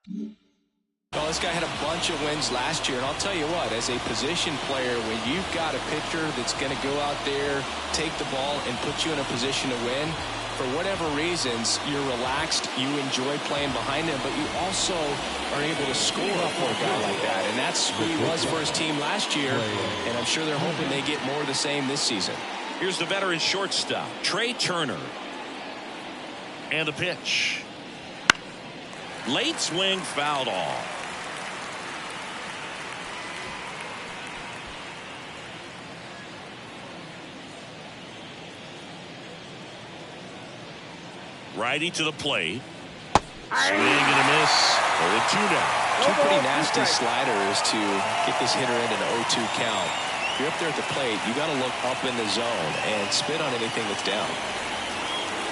Well, this guy had a bunch of wins last year, and I'll tell you what, as a position player, when you've got a pitcher that's going to go out there, take the ball, and put you in a position to win, for whatever reasons, you're relaxed, you enjoy playing behind him, but you also are able to score for a guy like that, and that's who he was for his team last year, and I'm sure they're hoping they get more of the same this season. Here's the veteran shortstop, Trey Turner. And the pitch. Late swing, fouled off. Righty to the plate. Swing and a miss. 0-2 now. Two pretty nasty sliders to get this hitter in an 0-2 count. If you're up there at the plate, you got to look up in the zone and spit on anything that's down.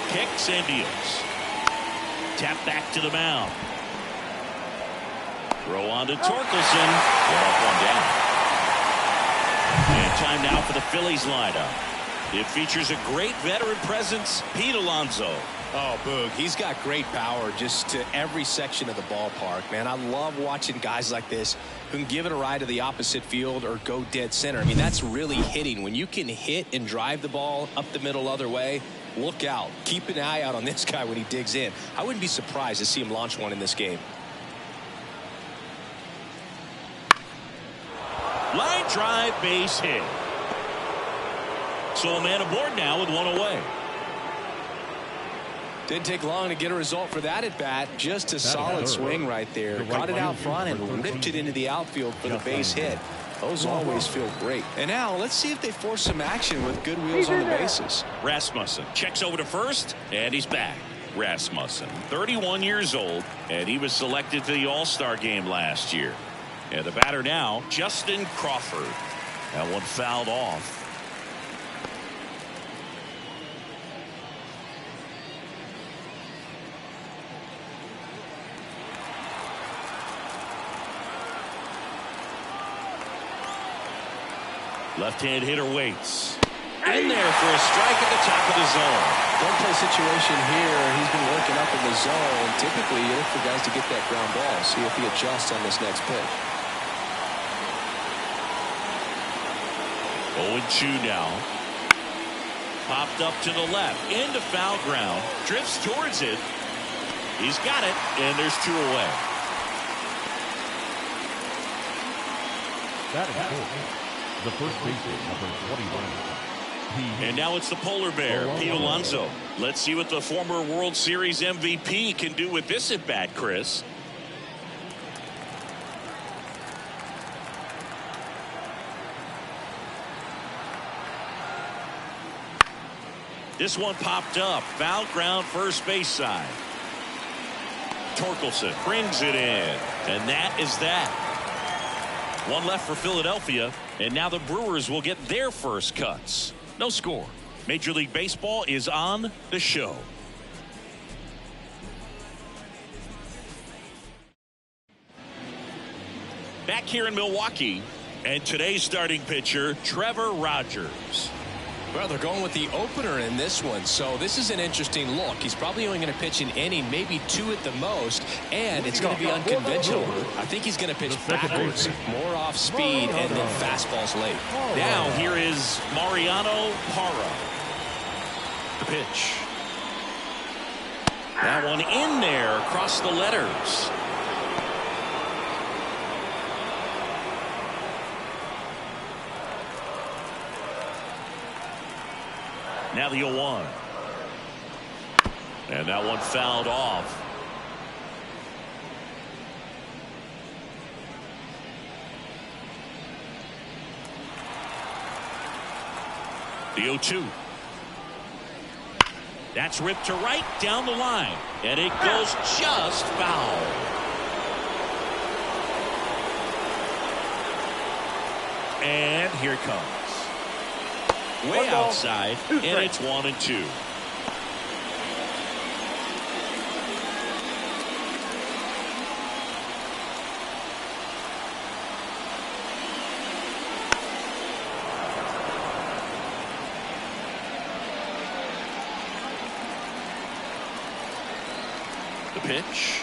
Kicks and deals. Tap back to the mound. Throw on to Torkelson. One down. And time now for the Phillies lineup. It features a great veteran presence, Pete Alonso. Oh, Boog, he's got great power just to every section of the ballpark, man. I love watching guys like this who can give it a ride to the opposite field or go dead center. I mean, that's really hitting. When you can hit and drive the ball up the middle other way, look out. Keep an eye out on this guy when he digs in. I wouldn't be surprised to see him launch one in this game. Line drive, base hit. So a man aboard now with one away. Didn't take long to get a result for that at bat. Just a solid swing right there. Caught it out front and ripped it into the outfield for the base hit. Those always feel great. And now let's see if they force some action with good wheels on the bases. Rasmussen checks over to first, and he's back. Rasmussen, 31 years old, and he was selected to the All-Star game last year. And the batter now, Justin Crawford. That one fouled off. Left-hand hitter waits. In there for a strike at the top of the zone. One play situation here. He's been working up in the zone. Typically, you look for guys to get that ground ball. See if he adjusts on this next pitch. 0-2 now. Popped up to the left. Into foul ground. Drifts towards it. He's got it. And there's two away. That is cool. The first baseman, number 21. And now it's the polar bear, Pete Alonso. Let's see what the former World Series MVP can do with this at bat, Chris. This one popped up. Foul ground, first base side. Torkelson brings it in. And that is that. One left for Philadelphia, and now the Brewers will get their first cuts. No score. Major League Baseball is on the show. Back here in Milwaukee, and today's starting pitcher, Trevor Rogers. Well, they're going with the opener in this one, so this is an interesting look. He's probably only going to pitch an inning, maybe two at the most, and it's going to be unconventional. I think he's going to pitch backwards, more off speed, and then fastballs late. Now here is Mariano Parra. The pitch. That one in there across the letters. Now the 0-1. And that one fouled off. The 0-2. That's ripped to right down the line. And it goes just foul. And here it comes. Way outside, and it's 1-2. The pitch.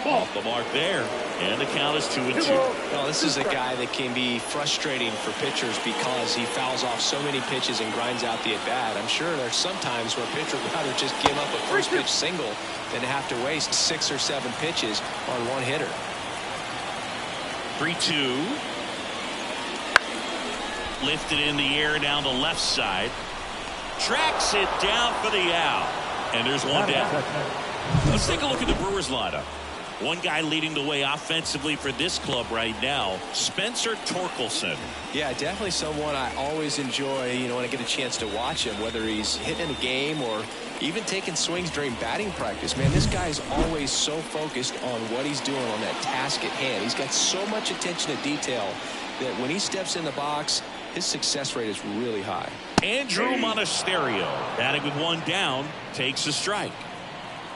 Off the mark there, and the count is 2-2. Well, this is a guy that can be frustrating for pitchers because he fouls off so many pitches and grinds out the at-bat. I'm sure there's some times where a pitcher would rather just give up a first pitch single than to have to waste 6 or 7 pitches on one hitter. 3-2. Lifted in the air down the left side. Tracks it down for the out. And there's one down. Let's take a look at the Brewers lineup. One guy leading the way offensively for this club right now, Spencer Torkelson. Yeah, definitely someone I always enjoy, when I get a chance to watch him, whether he's hitting a game or even taking swings during batting practice. Man, this guy is always so focused on what he's doing on that task at hand. He's got so much attention to detail that when he steps in the box, his success rate is really high. Andrew Monasterio, batting with one down, takes a strike.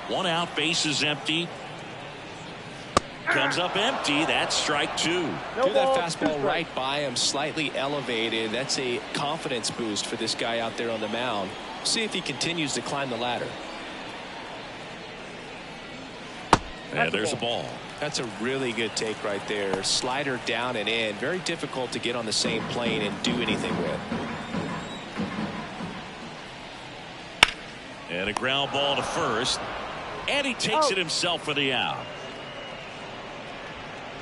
One out, base is empty. Comes up empty. That's strike 2. Threw that fastball right by him, slightly elevated. That's a confidence boost for this guy out there on the mound. See if he continues to climb the ladder. And there's a ball. That's a really good take right there. Slider down and in. Very difficult to get on the same plane and do anything with. And a ground ball to first. And he takes it himself for the out.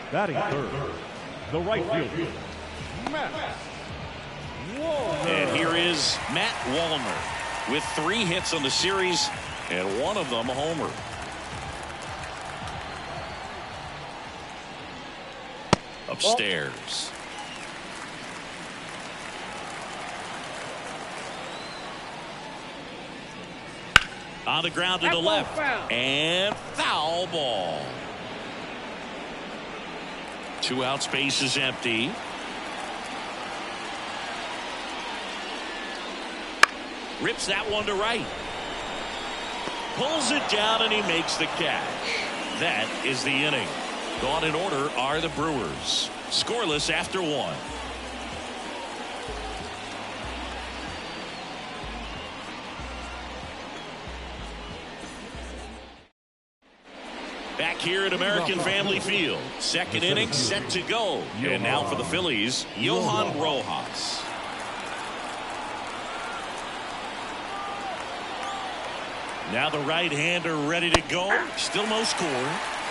Batting third, the right fielder, Matt Wallner. And here is Matt Wallner with 3 hits on the series, and one of them a homer. Upstairs. On the ground to the left. And foul ball. 2 outs, base is empty. Rips that one to right. Pulls it down and he makes the catch. That is the inning. Gone in order are the Brewers. Scoreless after 1. Back here at American Family Field. Second inning set to go. And now for the Phillies, Johan Rojas. Now the right-hander ready to go. Still no score.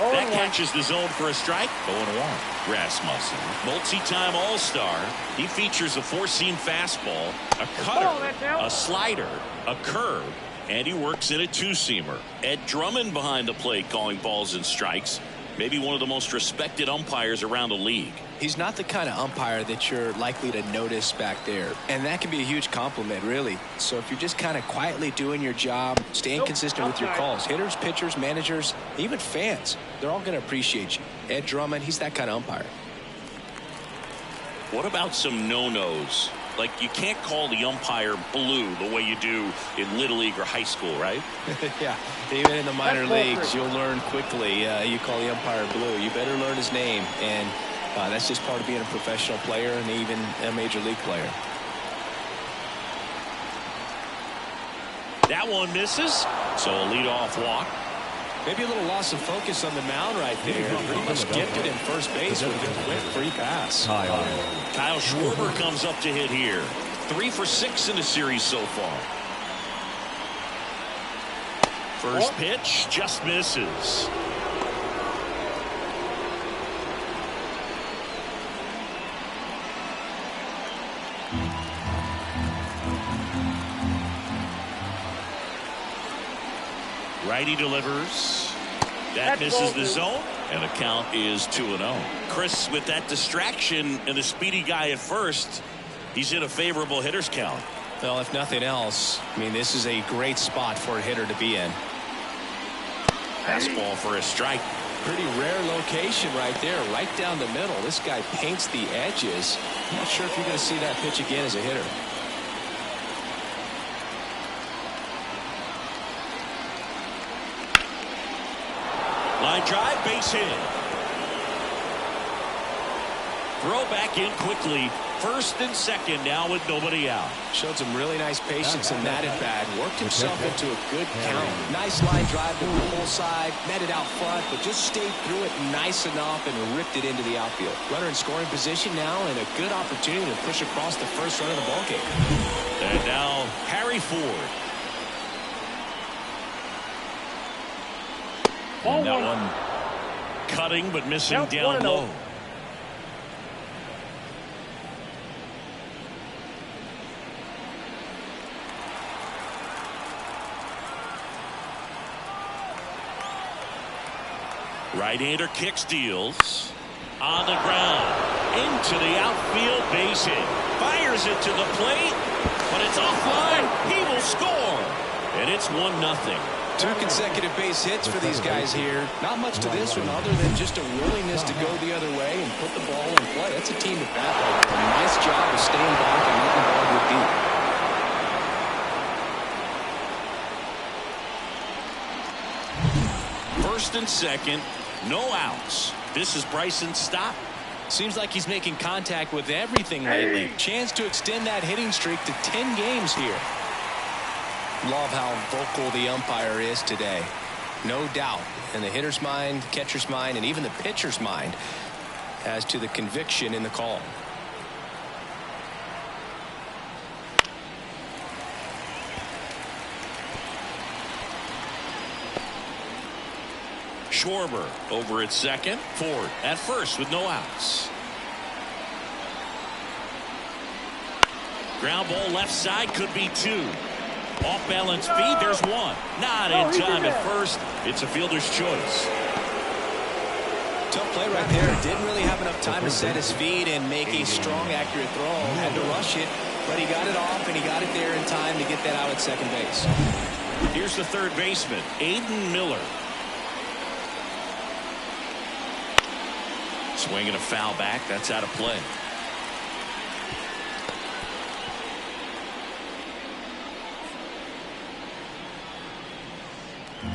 That catches the zone for a strike. 0-1. Rasmussen, multi-time All-Star. He features a 4-seam fastball, a cutter, a slider, a curve, and he works in a 2-seamer. Ed Drummond behind the plate calling balls and strikes. Maybe one of the most respected umpires around the league. He's not the kind of umpire that you're likely to notice back there. And that can be a huge compliment, really. So if you're just kind of quietly doing your job, staying consistent with your calls, hitters, pitchers, managers, even fans, they're all going to appreciate you. Ed Drummond, he's that kind of umpire. What about some no-nos? Like, you can't call the umpire blue the way you do in Little League or high school, right? Yeah, even in the minor leagues, you'll learn quickly. You call the umpire blue. You better learn his name. And that's just part of being a professional player and even a major league player. That one misses. So a leadoff walk. Maybe a little loss of focus on the mound right there. Pretty much gifted in first base with a quick free pass. Kyle Schwarber comes up to hit here. 3 for 6 in the series so far. First pitch just misses. Righty delivers. That misses the zone, and the count is 2-0. Chris, with that distraction and the speedy guy at first, he's in a favorable hitter's count. Well, if nothing else, I mean, this is a great spot for a hitter to be in. Fastball for a strike. Pretty rare location right there, right down the middle. This guy paints the edges. I'm not sure if you're going to see that pitch again as a hitter. Line drive, base hit. Throw back in quickly, First and second now with nobody out. Showed some really nice patience in that at bat. Worked himself into a good count. Nice line drive to the whole side. Met it out front, but just stayed through it nice enough and ripped it into the outfield. Runner in scoring position now and a good opportunity to push across the first run of the ballgame. And now Harry Ford. And that one cutting but missing down low. Right-hander kicks, deals on the ground into the outfield base hit. Fires it to the plate, but it's offline. He will score, and it's 1-0. 2 consecutive base hits for these guys here. Not much to this one other than just a willingness to go the other way and put the ball in play. That's a team at bat. A nice job of staying back and letting the ball go deep. First and second, no outs. This is Bryson's stop. Seems like he's making contact with everything lately. Chance to extend that hitting streak to 10 games here. Love how vocal the umpire is today. No doubt in the hitter's mind, catcher's mind, and even the pitcher's mind as to the conviction in the call. Schwarber over at second. Ford at first with no outs. Ground ball left side, could be 2. Off balance feed, there's 1. Not in time at first. It's a fielder's choice. Tough play right there. Didn't really have enough time to set his feet and make a strong, accurate throw. Had to rush it, but he got it off and he got it there in time to get that out at second base. Here's the third baseman, Aiden Miller. Swinging a foul back. That's out of play.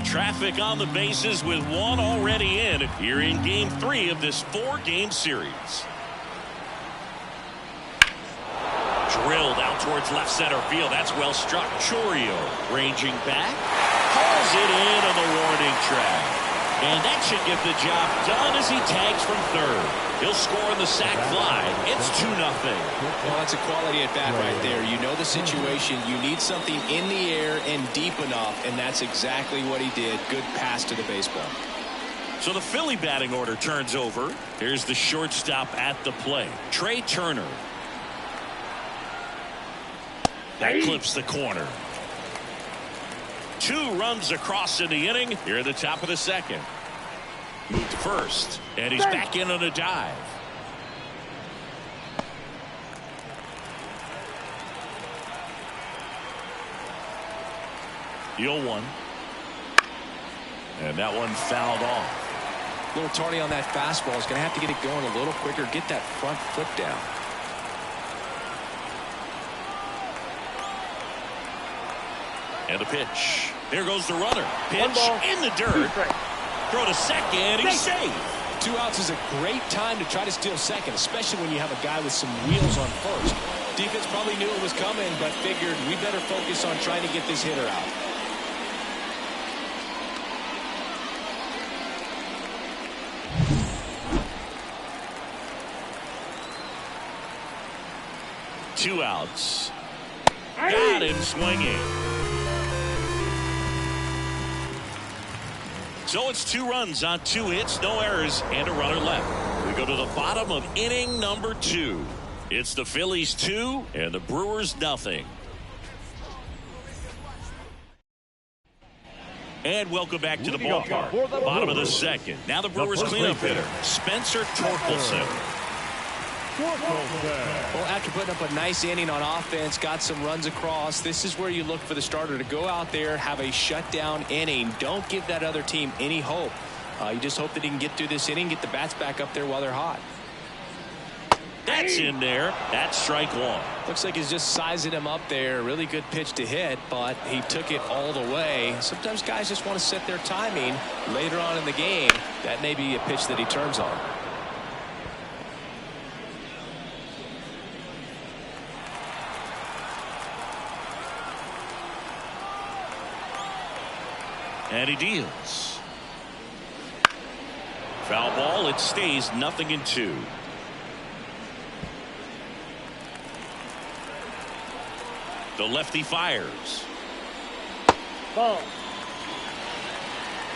Traffic on the bases with 1 already in here in game 3 of this 4-game series. Drilled out towards left center field. That's well struck. Chorio ranging back. Hauls it in on the warning track. And that should get the job done as he tags from third. He'll score on the sac fly. It's 2-0. Well, that's a quality at bat right there. You know the situation. You need something in the air and deep enough, and that's exactly what he did. Good pass to the baseball. So the Philly batting order turns over. Here's the shortstop at the plate, Trey Turner. That clips the corner. 2 runs across in the inning here at the top of the second. Moved first, and he's back in on a dive. The 0-1. And that one fouled off. A little tardy on that fastball. He's going to have to get it going a little quicker. Get that front foot down. And the pitch. There goes the runner. Pitch in the dirt. Throw to second. He's safe. 2 outs is a great time to try to steal second, especially when you have a guy with some wheels on first. Defense probably knew it was coming, but figured we better focus on trying to get this hitter out. Two outs. Got him swinging. So it's 2 runs on 2 hits, no errors, and a runner left. We go to the bottom of inning number 2. It's the Phillies 2 and the Brewers nothing. And welcome back to the ballpark. Bottom of the second. Now the Brewers cleanup hitter, Spencer Torkelson. Well, after putting up a nice inning on offense, got some runs across, this is where you look for the starter to go out there, have a shutdown inning. Don't give that other team any hope. You just hope that he can get through this inning, get the bats back up there while they're hot. That's in there. That's strike 1. Looks like he's just sizing him up there. Really good pitch to hit, but he took it all the way. Sometimes guys just want to set their timing later on in the game. That may be a pitch that he turns on. And he deals. Foul ball. It stays 0-2. The lefty fires. Ball.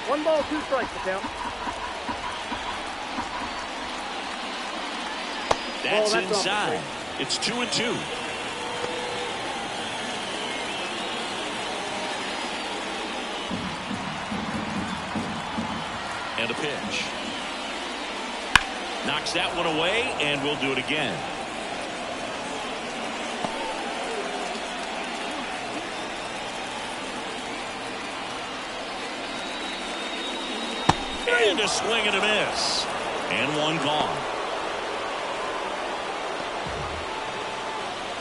1 ball, 2 strikes to count. That's inside. It's 2-2. And a pitch. Knocks that one away, and we'll do it again. And a swing and a miss. And one gone.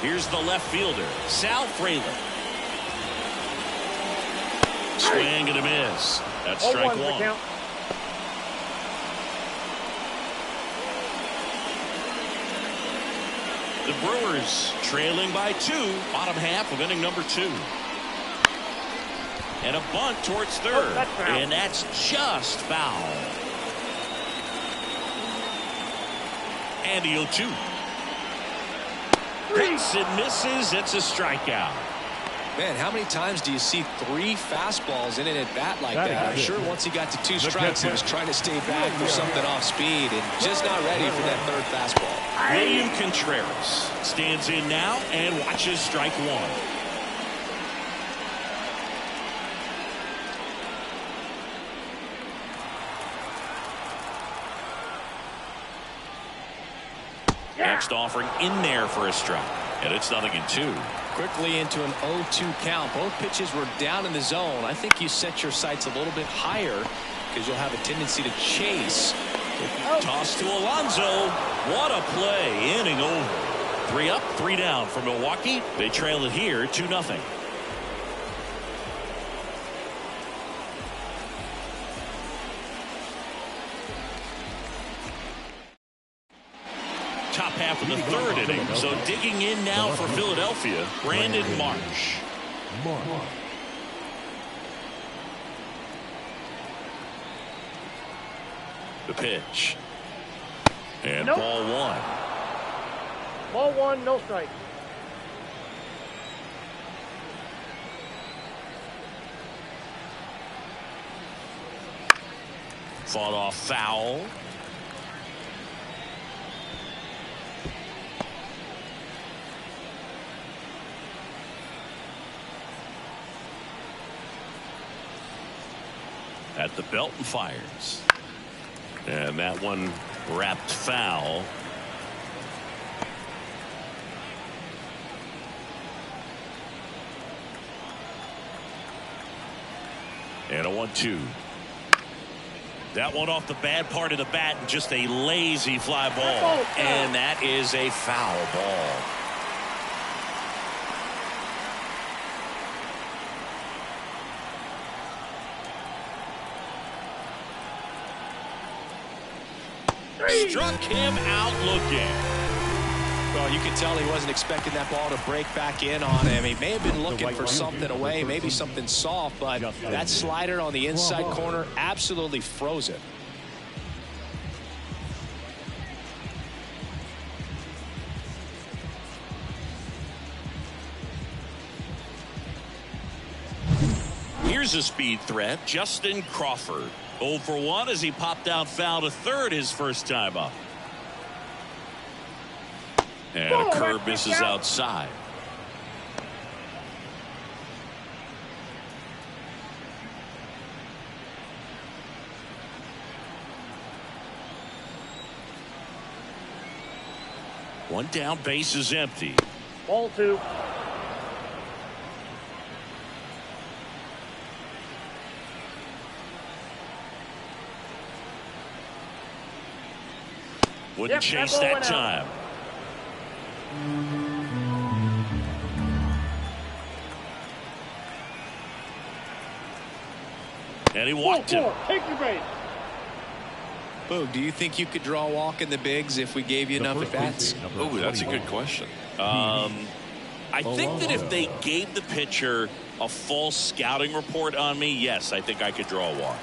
Here's the left fielder, Sal Frelick. Swing and a miss. That's strike one. The Brewers trailing by 2, bottom half of inning number 2. And a bunt towards third. And that's just foul. And the 0-2. Hits and misses. It's a strikeout. Man, how many times do you see 3 fastballs in an at-bat like that? I'm sure once he got to 2 strikes, he was trying to stay back for something off speed and just not ready for that 3rd fastball. William Contreras stands in now and watches strike 1. Next offering in there for a strike. And it's 0-2. Quickly into an 0-2 count. Both pitches were down in the zone. I think you set your sights a little bit higher because you'll have a tendency to chase. Toss to Alonso. What a play. Inning over. 3 up, 3 down for Milwaukee. They trail it here 2-0. Top half of the 3rd inning. So digging in now for Philadelphia, Brandon Marsh. The pitch. And ball 1. Ball 1, no strike. Fought off foul. At the belt and fires. And that one wrapped foul. And a 1-2. That one off the bad part of the bat and just a lazy fly ball. And that is a foul ball. Struck him out looking. Well, you could tell he wasn't expecting that ball to break back in on him. He may have been looking for something away, maybe something soft, but that slider on the inside corner absolutely froze it. Here's a speed threat, Justin Crawford. 0 for 1 as he popped out foul to third his first time up. And a curve misses outside. One down, base is empty. Ball 2. Wouldn't chase that time. And he walked him. Take your base. Boog, do you think you could draw a walk in the bigs if we gave you enough at bats? Oh, that's a good question. I think that if they gave the pitcher A false scouting report on me? Yes, I think I could draw a walk.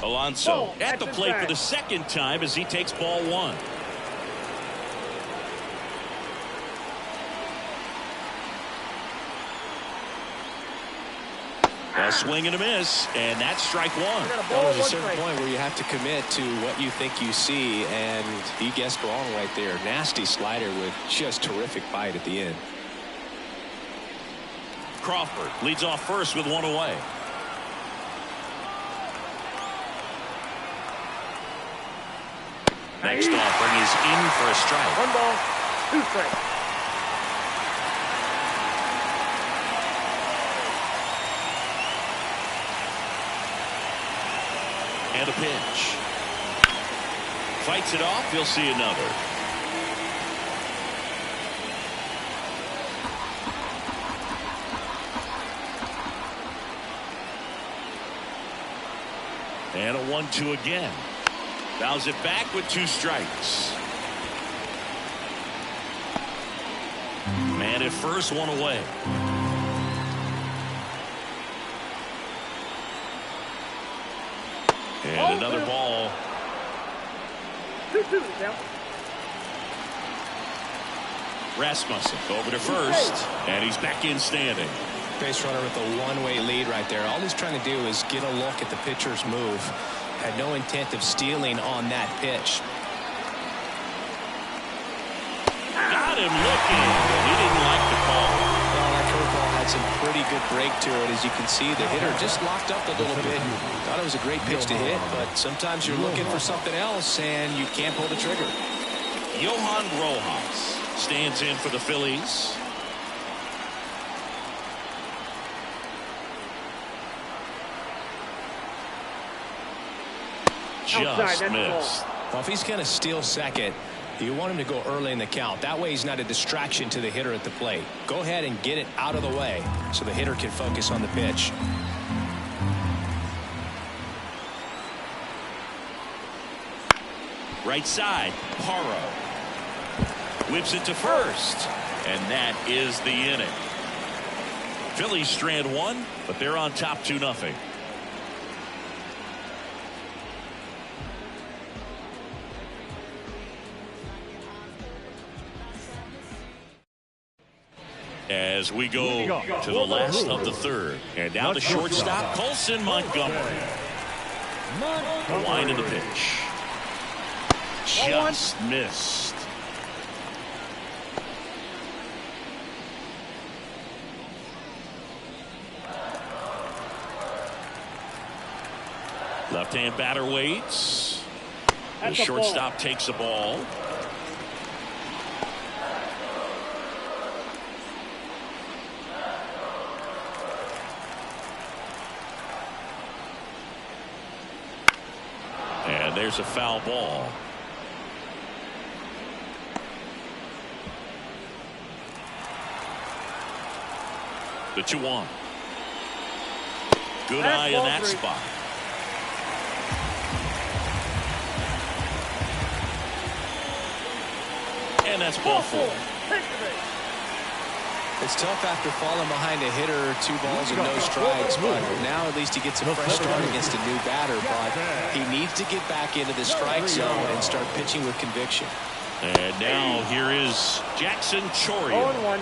Alonso at the plate for the second time as he takes ball one. A swing and a miss, and that's strike one. There's a certain point where you have to commit to what you think you see, and he guessed wrong right there. Nasty slider with just terrific bite at the end. Crawford leads off first with one away. Next offering is in for a strike. 1 ball, 2 strikes. And a pitch. Fights it off. He'll see another. And a 1-2 again. Fouls it back with 2 strikes. Man at first, 1 away. And another ball. 2-2 now. Rasmussen Over to first, and he's back in standing. base runner with a one-way lead right there. All he's trying to do is get a look at the pitcher's move. Had no intent of stealing on that pitch. Got him looking. He didn't like the call. Well, that curveball had some pretty good break to it. As you can see, the hitter just locked up a little bit. Thought it was a great pitch to hit, but sometimes you're looking for something else and you can't pull the trigger. Johan Rojas stands in for the Phillies. Just missed. Well, if he's going to steal second, you want him to go early in the count. That way he's not a distraction to the hitter at the plate. Go ahead and get it out of the way so the hitter can focus on the pitch. Right side, Paro whips it to first, and that is the inning. Phillies strand 1, but they're on top 2-0. As we go to the last of the third, and now the shortstop, Colson Montgomery. The line of the pitch. Just missed. Left-hand batter waits. The shortstop takes a ball. And there's a foul ball. The 2-1. Good eye in that spot. And that's ball 4. It's tough after falling behind a hitter, 2 balls and no strikes, but now at least he gets a fresh start against a new batter. But he needs to get back into the strike zone and start pitching with conviction. And now here is Jackson Chourio. 0-1.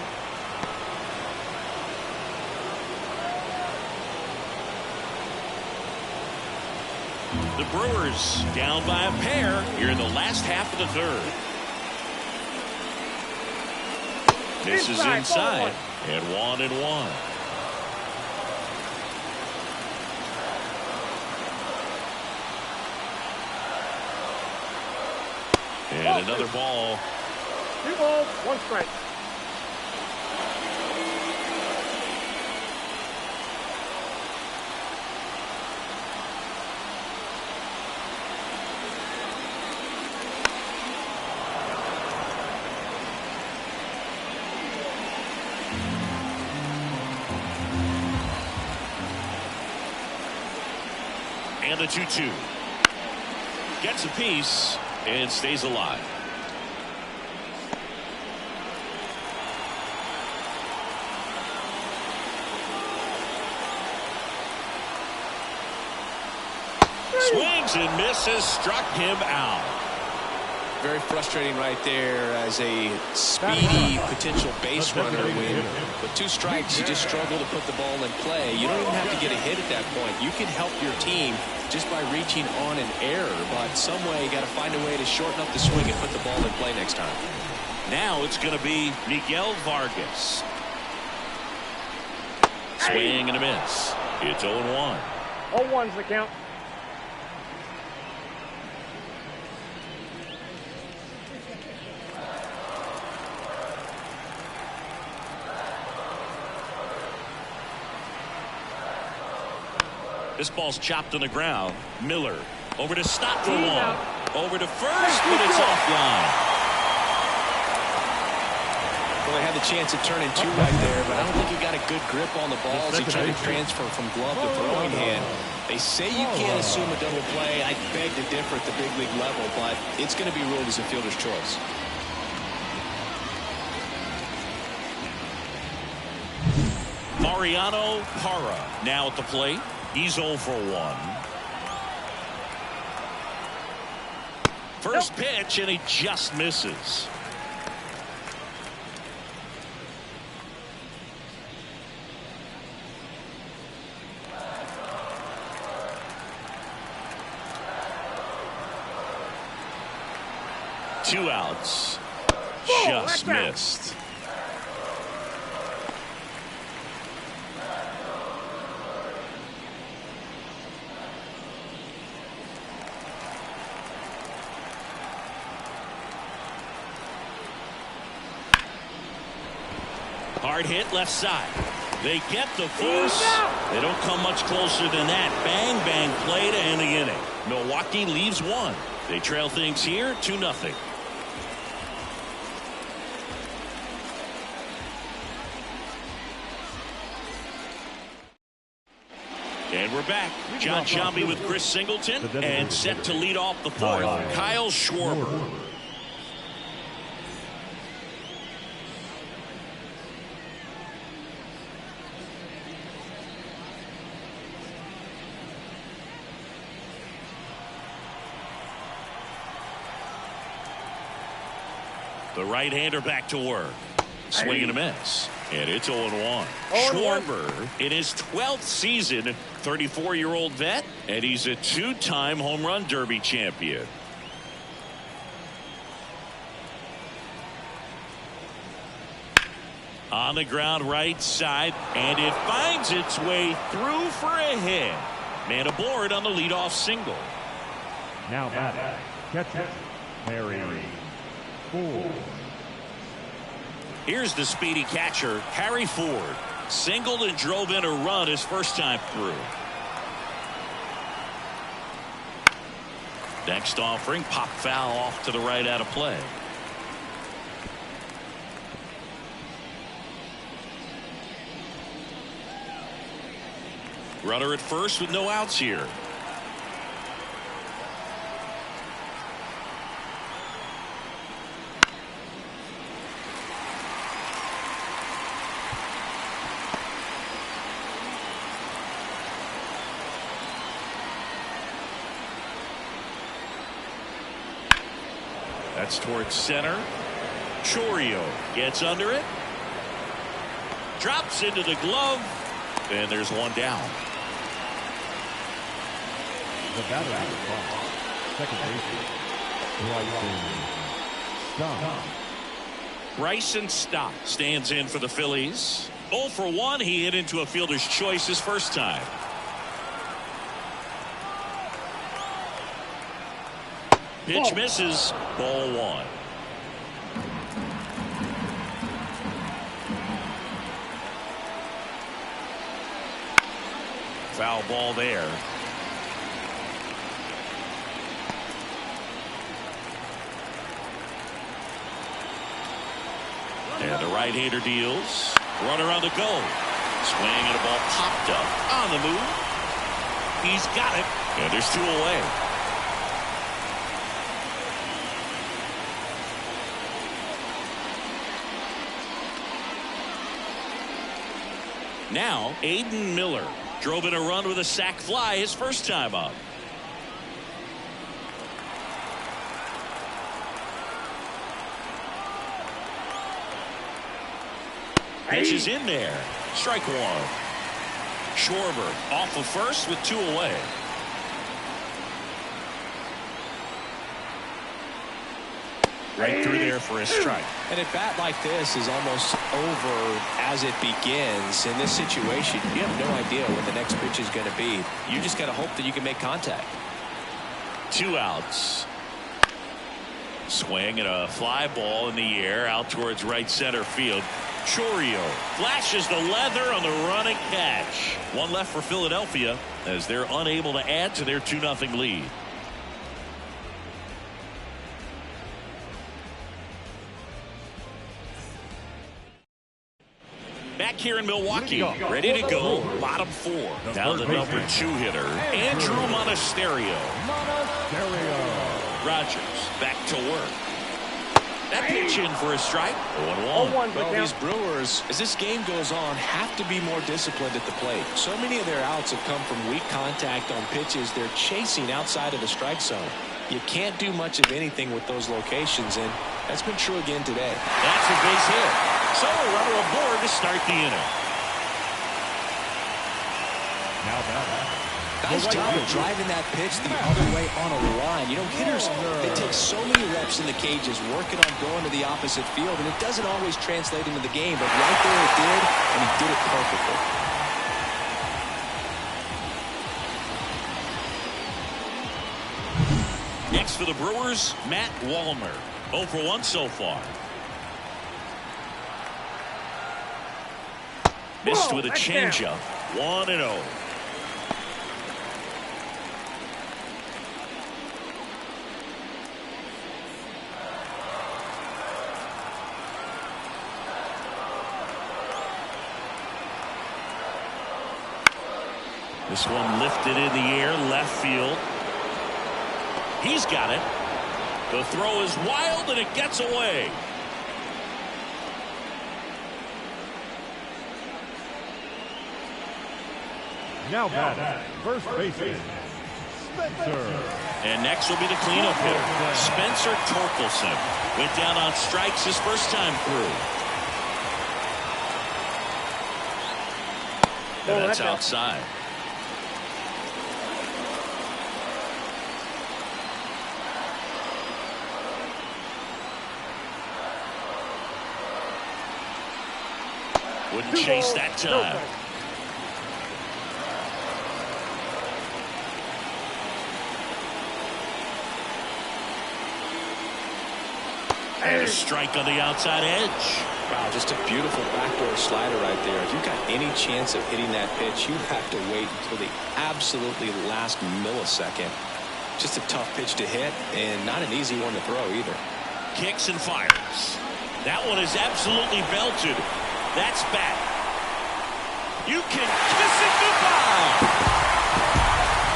The Brewers down by a pair here in the last half of the third. This is inside, and 1-1. And another ball. 2 balls, 1 strike. And the 2-2. Gets a piece and stays alive. Swings and misses, struck him out. Very frustrating right there as a speedy potential base runner. When with 2 strikes, you just struggle to put the ball in play. You don't even have to get a hit at that point. You can help your team just by reaching on an error, but some way you got to find a way to shorten up the swing and put the ball in play next time. Now it's going to be Miguel Vargas. Swing and a miss. It's 0-1. 0-1's the count. This ball's chopped on the ground. Miller over to stop for 1. Over to first, but it's offline. Well, they had the chance of turning 2 right there, but I don't think he got a good grip on the ball as he tried to transfer from glove to throwing hand. They say you can't assume a double play. I beg to differ at the big league level, but it's going to be ruled as a fielder's choice. Mariano Parra now at the plate. He's 0 for 1. First pitch, and he just misses. Two outs. Just missed. Hard hit left side. They get the first. They don't come much closer than that. Bang, bang play to end the inning. Milwaukee leaves 1. They trail things here 2-0. And we're back. John Sciambi with Chris Singleton, and set to lead off the 4th, Kyle Schwarber. The right-hander back to work. Swing and a miss. And it's 0-1. Schwarber in his 12th season, 34-year-old vet, and he's a 2-time home run derby champion. On the ground right side, and it finds its way through for a hit. Man aboard on the leadoff single. Now batting, catcher, Harry Ford. Here's the speedy catcher, Harry Ford. Singled and drove in a run his first time through. Next offering, pop foul off to the right out of play. Runner at first with no outs here. That's towards center. Chourio gets under it. Drops into the glove. And there's 1 down. The batter at the box, second baseman, Bryson Stott stands in for the Phillies. 0 for 1. He hit into a fielder's choice his first time. Pitch misses. Ball 1. Foul ball there. And the right-hander deals. Runner on the go. Swing and a ball popped up on the move. He's got it. And there's 2 away. Now, Aiden Miller drove in a run with a sac fly his first time up. Pitch is in there. Strike one. Schwarber off of first with 2 away. Right through there for a strike. And a bat like this is almost over as it begins. In this situation, you have no idea when the next pitch is going to be. You just got to hope that you can make contact. 2 outs. Swing and a fly ball in the air out towards right center field. Chorio flashes the leather on the running catch. 1 left for Philadelphia as they're unable to add to their 2-0 lead. Back here in Milwaukee, ready to go. Bottom 4. Now the number 2 hitter, Andrew Monasterio. Rogers back to work. That pitch in for a strike. 1-1. Well, these Brewers, as this game goes on, have to be more disciplined at the plate. So many of their outs have come from weak contact on pitches they're chasing outside of the strike zone. You can't do much of anything with those locations, and that's been true again today. That's a base hit. So a runner aboard to start the inning. Now batting. Nice job of driving that pitch the other way on a line. You know, hitters, they take so many reps in the cages working on going to the opposite field, and it doesn't always translate into the game, but right there it did, and he did it perfectly. Next for the Brewers, Matt Wallner. 0 for 1 so far. Missed with a changeup. 1-0. This one lifted in the air, left field. He's got it. The throw is wild and it gets away. Now batting. First baseman, Spencer. And next will be the cleanup hitter, Spencer Torkelson. Went down on strikes his first time through. And that's outside. Wouldn't chase that time. And a strike on the outside edge. Wow, just a beautiful backdoor slider right there. If you've got any chance of hitting that pitch, you have to wait until the absolutely last millisecond. Just a tough pitch to hit, and not an easy one to throw either. Kicks and fires. That one is absolutely belted. That's back. You can kiss it goodbye.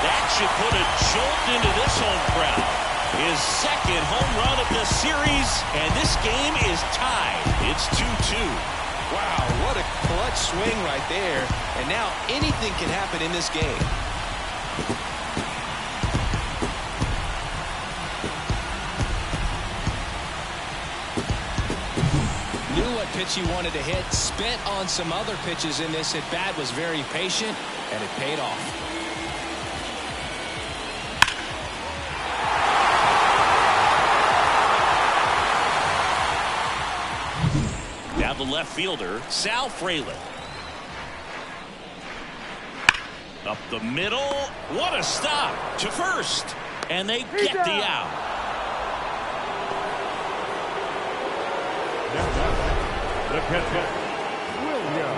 That should put a jolt into this home crowd. His second home run of the series, and this game is tied. It's 2-2. Wow, what a clutch swing right there. And now anything can happen in this game. Knew what pitch he wanted to hit, spent on some other pitches in this at bat, was very patient, and it paid off. Now the left fielder, Sal Frelick. Up the middle. What a stop to first. And they get the out. The catcher, William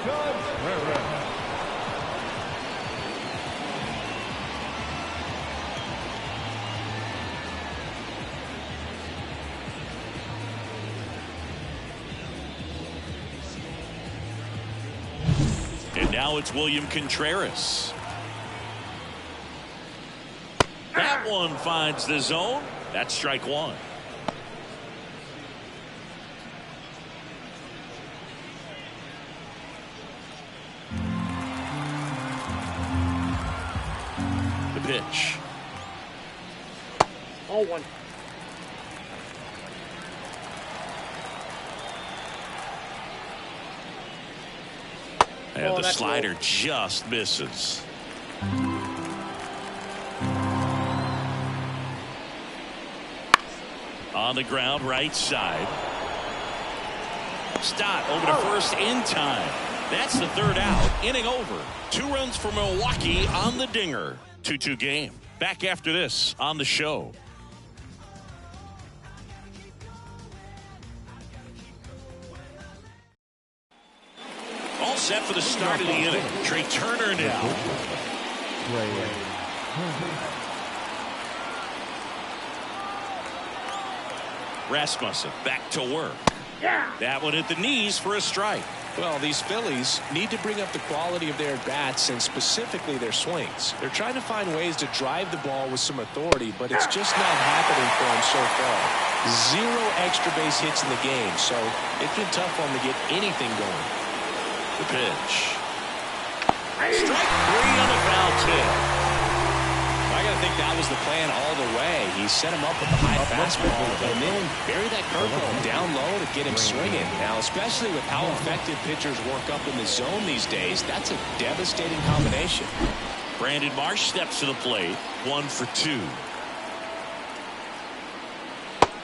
Contreras. And now it's William Contreras. That one finds the zone. That's strike one. The pitch. 0-1. And the slider just misses. On the ground, right side. Stott over to first in time. That's the third out. Inning over. 2 runs for Milwaukee on the dinger. 2-2 game. Back after this on the show. All set for the start of the inning. Trey Turner now. Rasmussen back to work. That one at the knees for a strike. Well, these Phillies need to bring up the quality of their bats and specifically their swings. They're trying to find ways to drive the ball with some authority, but it's just not happening for them so far. 0 extra base hits in the game, so it's been tough for them to get anything going. The pitch. Strike 3 on the foul tip. I got to think that was the plan all the way. He set him up with the high fastball and then bury that curveball down low to get him swinging. Now, especially with how effective pitchers work up in the zone these days, that's a devastating combination. Brandon Marsh steps to the plate. 1 for 2.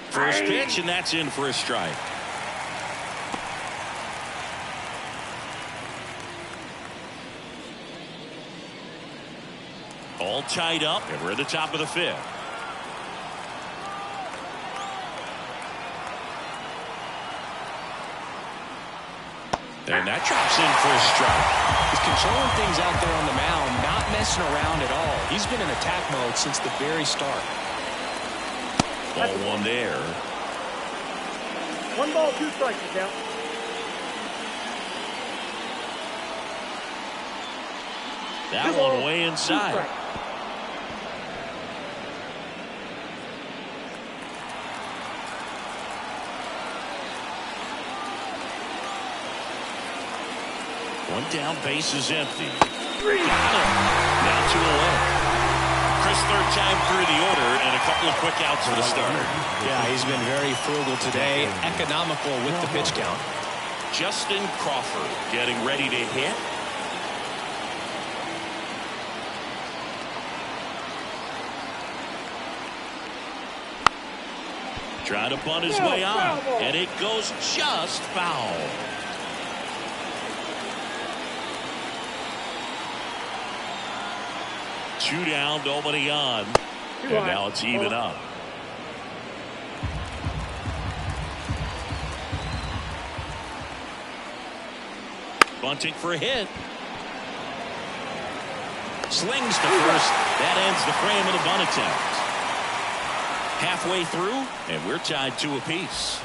First pitch, and that's in for a strike. All tied up, and we're at the top of the 5th. And that drops in for a strike. He's controlling things out there on the mound, not messing around at all. He's been in attack mode since the very start. Ball 1 there. 1 ball, 2 strikes, count. That one way inside. One down, base is empty. Got him. Now 2 away. Chris, third time through the order and a couple of quick outs for the starter. Yeah, he's been very frugal today, economical with the pitch count. Justin Crawford getting ready to hit. Trying to bunt his way on, and it goes just foul. Two down, nobody on, and now it's even up. Bunting for a hit. Slings to first. That ends the frame of the bunt attempt. Halfway through, and we're tied 2 apiece.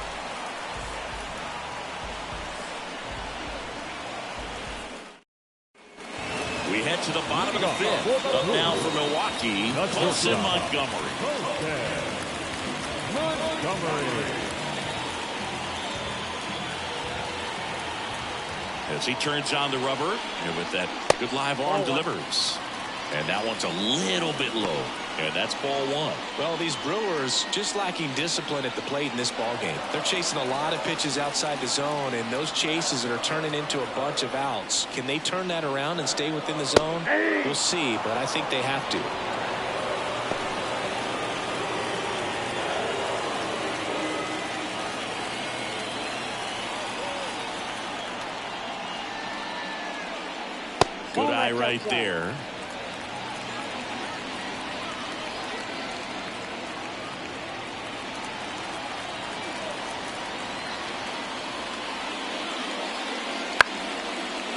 We head to the bottom of the 5th. Up now for Milwaukee, Colson Montgomery. As he turns on the rubber, and with that good live arm delivers. And that one's a little bit low. And that's ball 1. Well, these Brewers just lacking discipline at the plate in this ball game. They're chasing a lot of pitches outside the zone, and those chases are turning into a bunch of outs. Can they turn that around and stay within the zone? We'll see, but I think they have to. Good eye right there.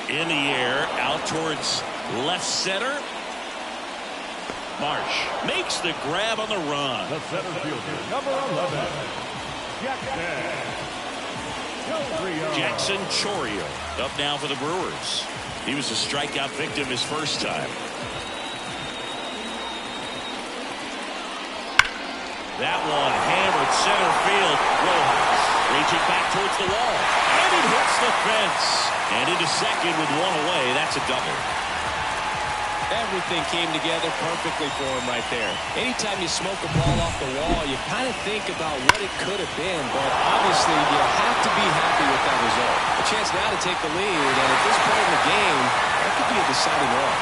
In the air, out towards left center. Marsh makes the grab on the run. The center fielder, number 11, Jackson Chourio up now for the Brewers. He was a strikeout victim his first time. That one hammered center field. Rojas reaching back towards the wall. And it hits the fence. And into second with 1 away. That's a double. Everything came together perfectly for him right there. Anytime you smoke a ball off the wall, you kind of think about what it could have been, but obviously you have to be happy with that result. chance now to take the lead, and at this point in the game, that could be a deciding run.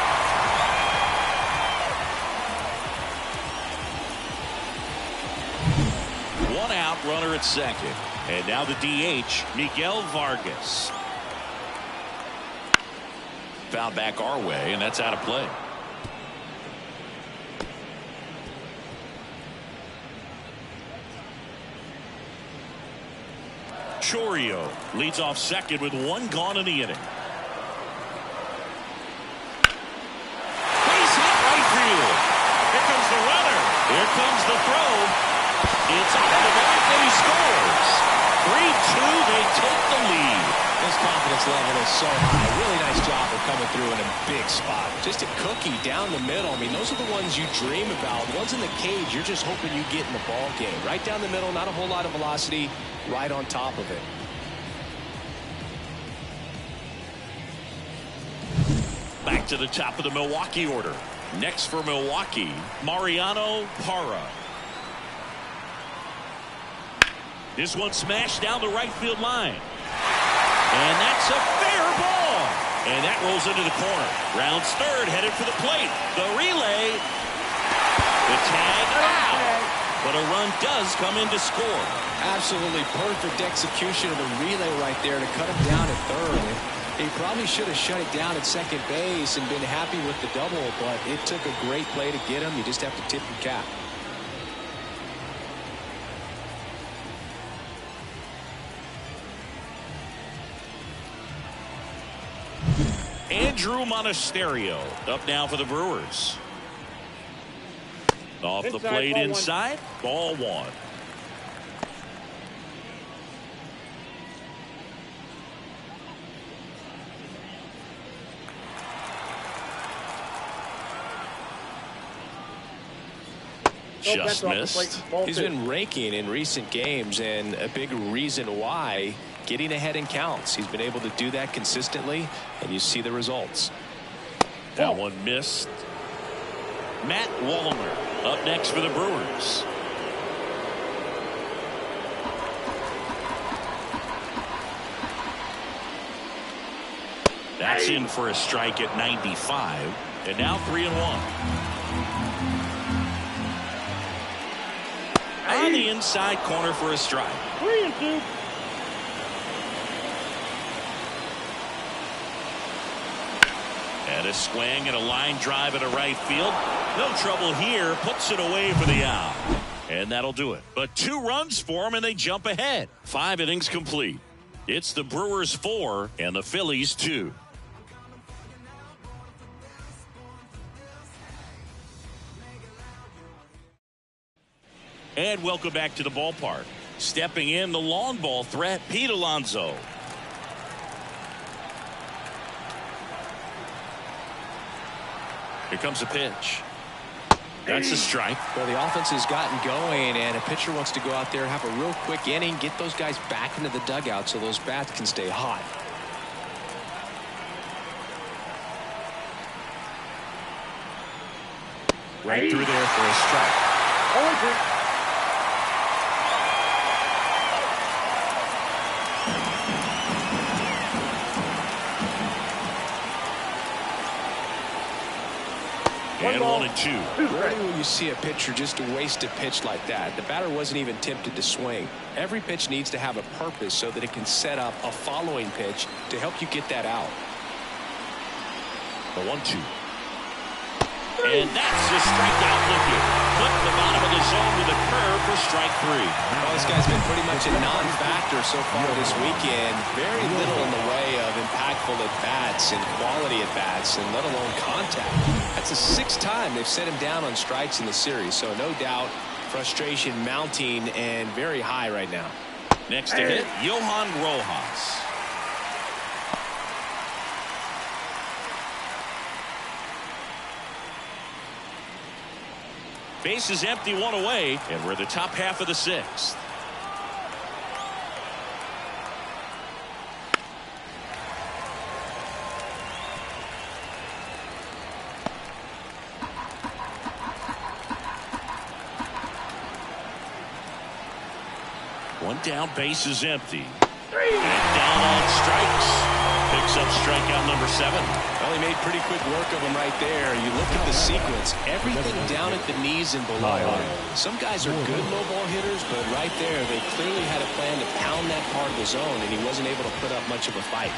One out, runner at second. And now the DH, Miguel Vargas. Foul back our way, and that's out of play. Chourio leads off second with one gone in the inning. Base hit right field. Here comes the runner. Here comes the throw. It's off the mark and he scores. 3-2, they take the lead. His confidence level is so high. Really nice job of coming through in a big spot. Just a cookie down the middle. I mean, those are the ones you dream about. Ones in the cage, you're just hoping you get in the ball game. Right down the middle, not a whole lot of velocity. Right on top of it. Back to the top of the Milwaukee order. Next for Milwaukee, Mariano Parra. This one smashed down the right field line. And that's a fair ball. And that rolls into the corner. Rounds third, headed for the plate. The relay. The tag out. But a run does come in to score. Absolutely perfect execution of the relay right there to cut him down at third. He probably should have shut it down at second base and been happy with the double, but it took a great play to get him. You just have to tip your cap. Andrew Monasterio up now for the Brewers. Off the plate inside, ball one. Just missed. He's been raking in recent games, and a big reason why, getting ahead in counts. He's been able to do that consistently, and you see the results. That one missed. Matt Wallner up next for the Brewers. That's in for a strike at 95, and now 3-1. On the inside corner for a strike. 3-2. And a swing and a line drive at a right field. No trouble here. Puts it away for the out. And that'll do it. But 2 runs for them and they jump ahead. 5 innings complete. It's the Brewers 4 and the Phillies 2. And welcome back to the ballpark. Stepping in, the long ball threat, Pete Alonso. Here comes a pitch. That's a strike. Well, the offense has gotten going, and a pitcher wants to go out there, have a real quick inning, get those guys back into the dugout so those bats can stay hot. Right through there for a strike. 0-2. And 1-2. Rarely will you see a pitcher just waste a pitch like that. The batter wasn't even tempted to swing. Every pitch needs to have a purpose so that it can set up a following pitch to help you get that out. The 1-2. And that's a strikeout looking. Clip the bottom of the zone with a curve for strike 3. Well, this guy's been pretty much a non-factor so far this weekend. Very little in the way of impactful at-bats and quality at-bats, and let alone contact. That's the 6th time they've set him down on strikes in the series, so no doubt frustration mounting and very high right now. Next to hit, Johan Rojas. Base is empty, 1 away, and we're the top half of the 6th. One down, base is empty. And down on strikes. Picks up strikeout number 7. Well, he made pretty quick work of him right there. You look at the sequence, everything down at the knees and below. Some guys are good low ball hitters, but right there, they clearly had a plan to pound that part of the zone, and he wasn't able to put up much of a fight.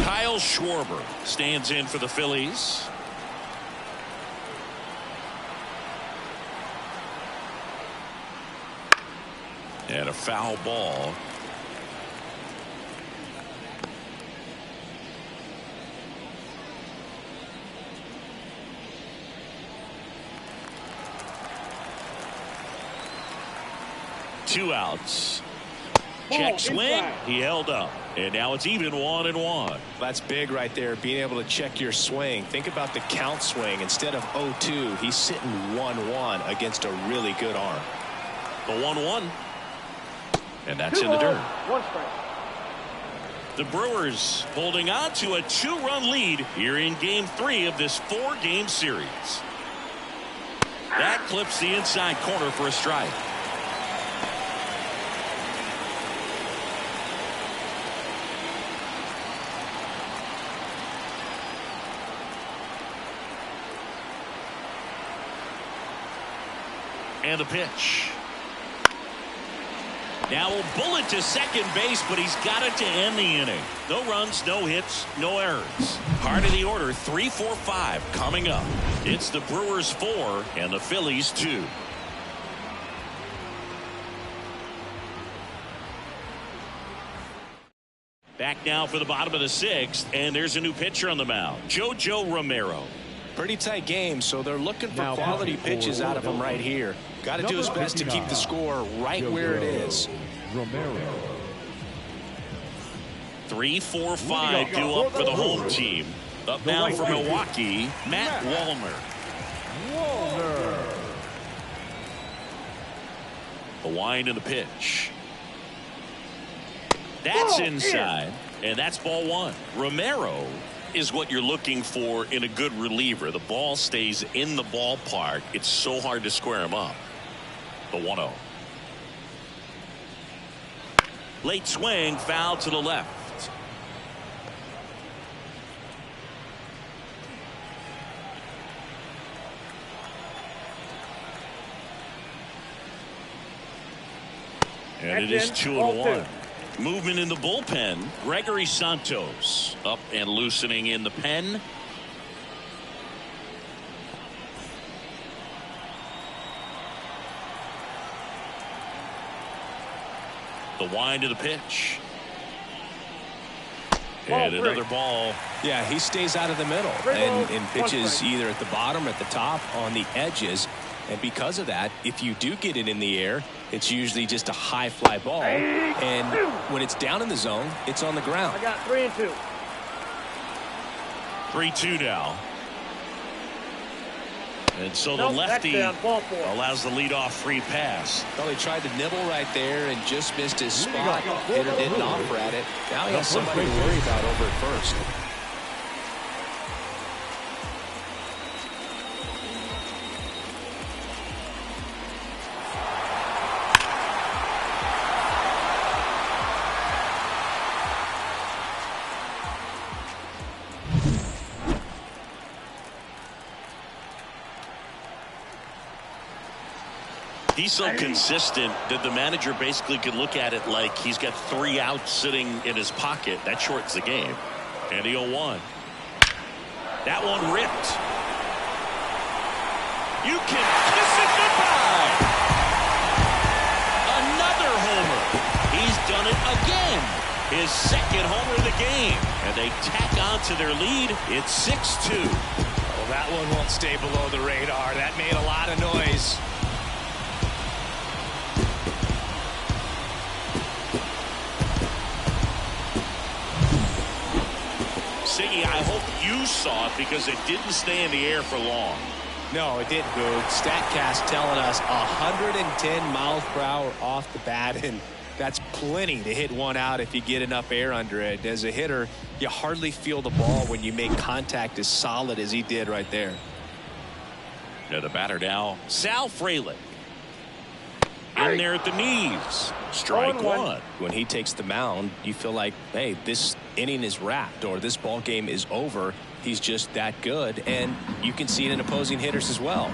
Kyle Schwarber stands in for the Phillies. And a foul ball. Two outs. Check swing. He held up. And now it's even 1-1. That's big right there, being able to check your swing. Think about the count swing. Instead of 0-2, he's sitting 1-1 against a really good arm. The 1-1. And that's in the dirt. 1 strike. The Brewers holding on to a 2-run lead here in Game 3 of this 4-game series. That clips the inside corner for a strike. And the pitch. Now a bullet to second base, but he's got it to end the inning. No runs, no hits, no errors. Heart of the order, 3, 4, 5 coming up. It's the Brewers 4 and the Phillies 2. Back now for the bottom of the 6th, and there's a new pitcher on the mound, JoJo Romero. Pretty tight game, so they're looking for quality pitches out of him right here. Got to do his best to keep the score right where it is. Romero. 3, 4, 5 due up for the home team. Up now for Milwaukee, Matt Wallner. The wind and the pitch. That's inside, and that's ball 1. Romero is what you're looking for in a good reliever. The ball stays in the ballpark. It's so hard to square him up. The 1-0. Late swing, foul to the left. And it is 2-1. Movement in the bullpen. Gregory Santos up and loosening in the pen. The wind of the pitch. And another ball. Yeah, he stays out of the middle and pitches either at the bottom or at the top on the edges. And because of that, if you do get it in the air, it's usually just a high fly ball. And when it's down in the zone, it's on the ground. I got 3-2. 3-2 now. And so the lefty allows the leadoff free pass. Well, he tried to nibble right there and just missed his spot. Hitter didn't offer at it. Now he has somebody to worry about over at first. He's so consistent that the manager basically could look at it like he's got 3 outs sitting in his pocket. That shortens the game. And the 0-1. That one ripped. You can kiss it goodbye. Another homer. He's done it again. His 2nd homer of the game. And they tack on to their lead. It's 6-2. Well, that one won't stay below the radar. That made a lot of noise. Siggy, I hope you saw it because it didn't stay in the air for long. No, it didn't, Boog. StatCast telling us 110 miles per hour off the bat, and that's plenty to hit one out if you get enough air under it. As a hitter, you hardly feel the ball when you make contact as solid as he did right there. Yeah, the batter now, Sal Frelick. In in there at the knees. Strike one. When he takes the mound, you feel like, hey, this inning is wrapped or this ball game is over. He's just that good, and you can see it in opposing hitters as well.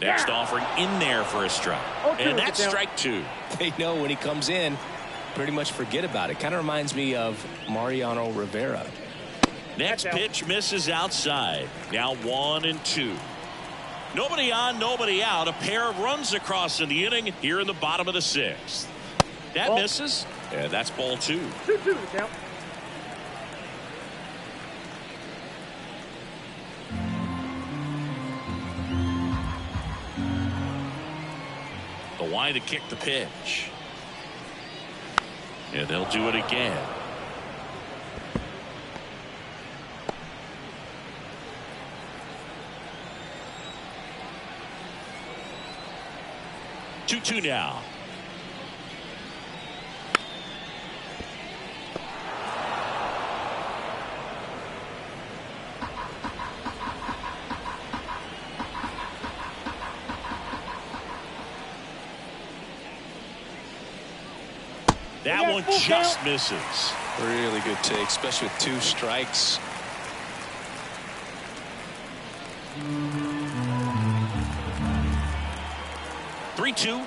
Next offering in there for a strike. And that's strike two. They know when he comes in, pretty much forget about it. Kind of reminds me of Mariano Rivera. Next pitch misses outside. Now 1-2. Nobody on, nobody out. A pair of runs across in the inning here in the bottom of the sixth. That misses, and that's ball two. 2-2 count. The wide to kick the pitch. And they'll do it again. Two now. That one just misses. Really good take, especially with 2 strikes. Three-two.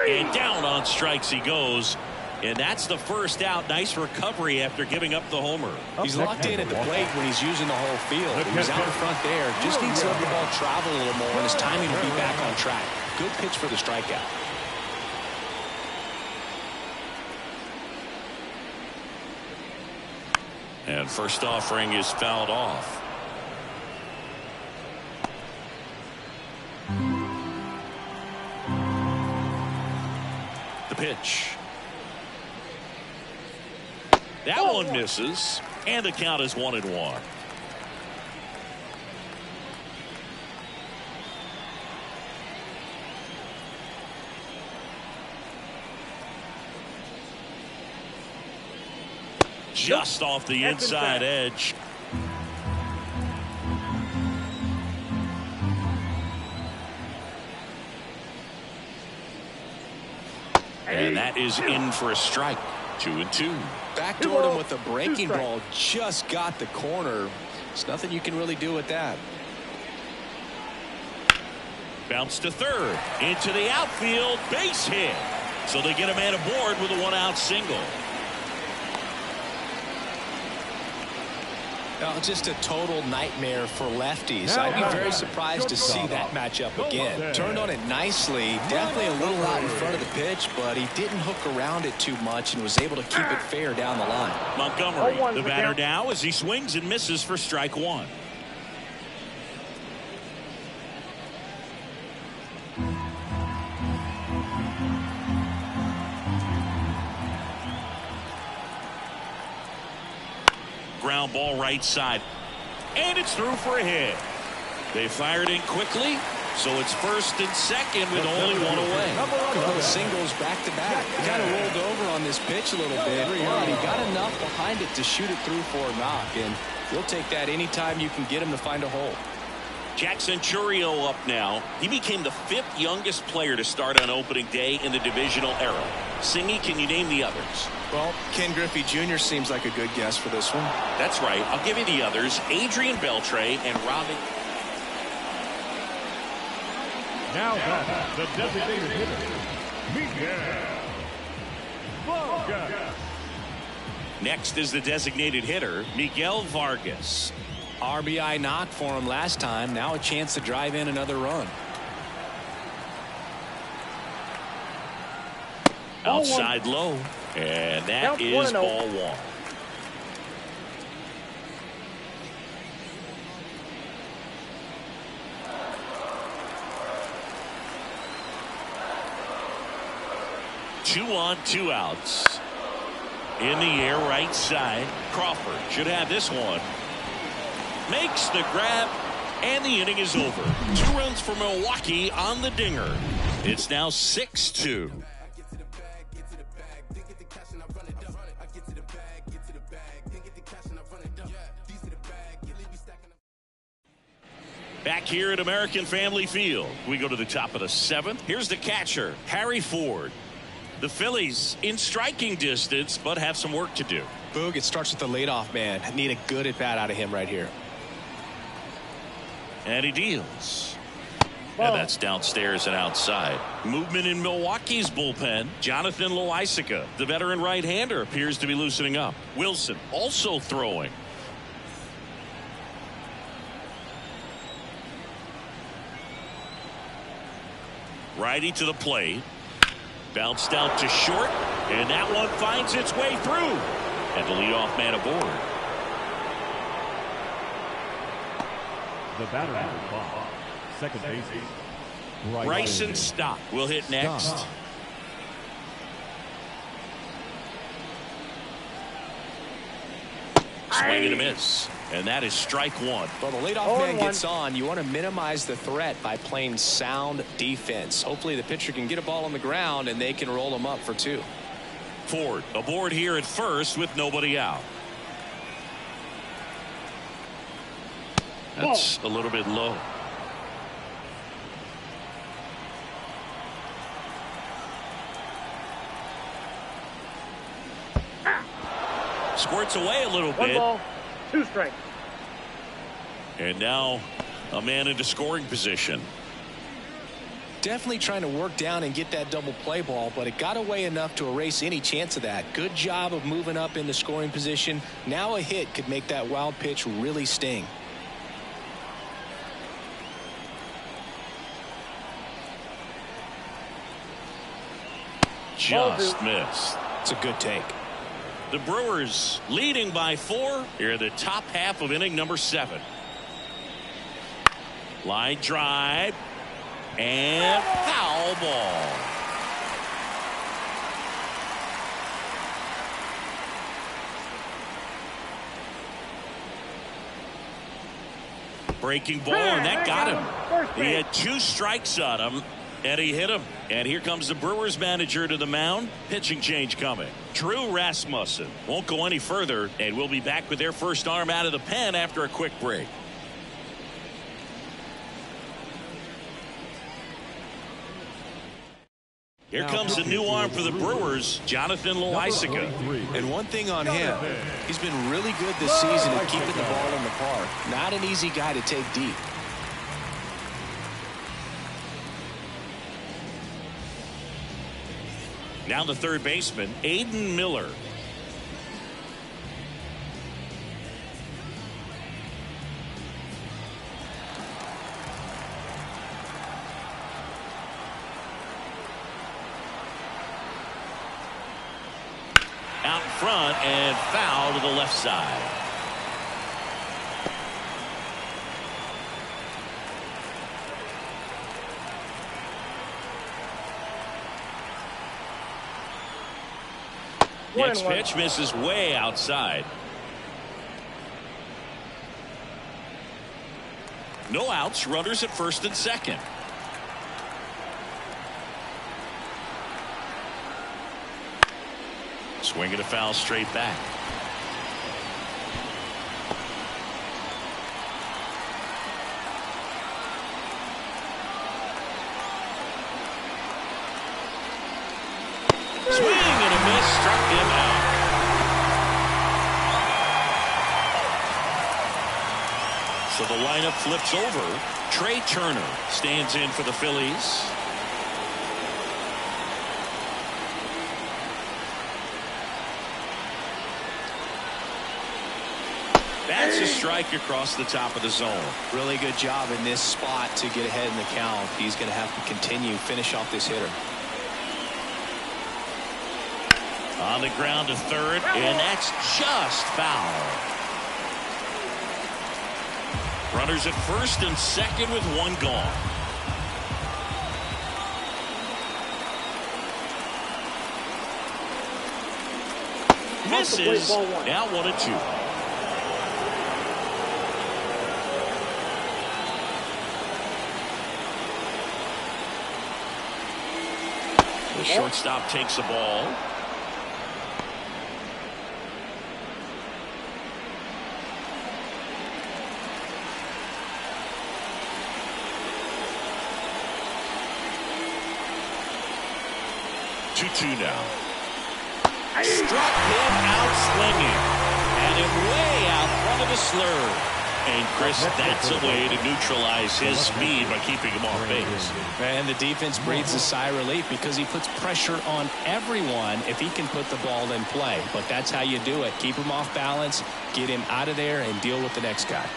And down on strikes he goes. And that's the first out. Nice recovery after giving up the homer. He's locked in at the plate when he's using the whole field. He's out in front there. Just needs to let the ball travel a little more, and his timing will be back on track. Good pitch for the strikeout. And first offering is fouled off. The pitch. That one misses, and the count is 1-1. Just off the inside edge. And that is in for a strike. 2-2. Backdoored him with a breaking ball. Just got the corner. There's nothing you can really do with that. Bounce to third. Into the outfield. Base hit. So they get a man aboard with a 1-out single. Just a total nightmare for lefties. I'd be very surprised to see that matchup again. Turned on it nicely. Definitely a little out in front of the pitch, but he didn't hook around it too much and was able to keep it fair down the line. Montgomery, the batter now as he swings and misses for strike one. Ground ball right side, and it's through for a hit. They fired in quickly, so it's first and second with only one away. Well, singles back to back. He kind of rolled over on this pitch a little bit, but he got enough behind it to shoot it through for a knock, and you'll take that anytime you can get him to find a hole. Jackson Chourio up now. He became the 5th youngest player to start on opening day in the divisional era. Singy, can you name the others? Well, Ken Griffey Jr. seems like a good guess for this one. That's right. I'll give you the others. Adrian Beltre and Robin. Now back, the designated hitter, Miguel Vargas. Next is the designated hitter, Miguel Vargas. RBI knock for him last time. Now a chance to drive in another run. Outside low. And that is ball one. Two on, 2 outs. In the air, right side. Crawford should have this one. Makes the grab, and the inning is over. 2 runs for Milwaukee on the dinger. It's now 6-2. Back here at American Family Field, we go to the top of the 7th. Here's the catcher, Harry Ford. The Phillies in striking distance, but have some work to do. Boog, it starts with the leadoff man. Need a good at bat out of him right here. And he deals. And that's downstairs and outside. Movement in Milwaukee's bullpen. Jonathan Loaisiga, the veteran right-hander, appears to be loosening up. Wilson also throwing. Righty to the plate. Bounced out to short. And that one finds its way through. And the leadoff man aboard. The batter number 5, second baseman, Bryson Stott will hit next. Swing and a miss. And that is strike 1. Well, the leadoff man gets on. You want to minimize the threat by playing sound defense. Hopefully the pitcher can get a ball on the ground and they can roll him up for 2. Ford aboard here at first with nobody out. That's a little bit low. Squirts away a little bit. 1 ball, 2 strikes. And now a man into scoring position. Definitely trying to work down and get that double play ball, but it got away enough to erase any chance of that. Good job of moving up into scoring position. Now a hit could make that wild pitch really sting. Just missed. It's a good take. The Brewers leading by 4 here in the top half of inning number 7. Line drive and foul ball. Breaking ball, and that got him. He had 2 strikes on him, and he hit him. And here comes the Brewers manager to the mound. Pitching change coming. Drew Rasmussen won't go any further, and we'll be back with their first arm out of the pen after a quick break. Here comes the new arm for the Brewers, Jonathan Loaisiga. And one thing on him, he's been really good this season at keeping the ball in the park. Not an easy guy to take deep. Now the third baseman, Aiden Miller. Out in front and foul to the left side. Next pitch misses way outside. No outs, runners at first and second. Swinging a foul straight back. Swing and a miss, struck him out. So the lineup flips over. Trey Turner stands in for the Phillies. That's a strike across the top of the zone. Really good job in this spot to get ahead in the count. He's going to have to finish off this hitter. On the ground to third, and that's just foul. Runners at first and second with 1 gone. Misses. Now 1-2. The shortstop takes the ball. 2-2 now. Struck him out swinging. Had him way out front of the slur. And Chris, that's a way to neutralize his speed by keeping him off base. And the defense breathes a sigh of relief because he puts pressure on everyone if he can put the ball in play. But that's how you do it. Keep him off balance, get him out of there, and deal with the next guy.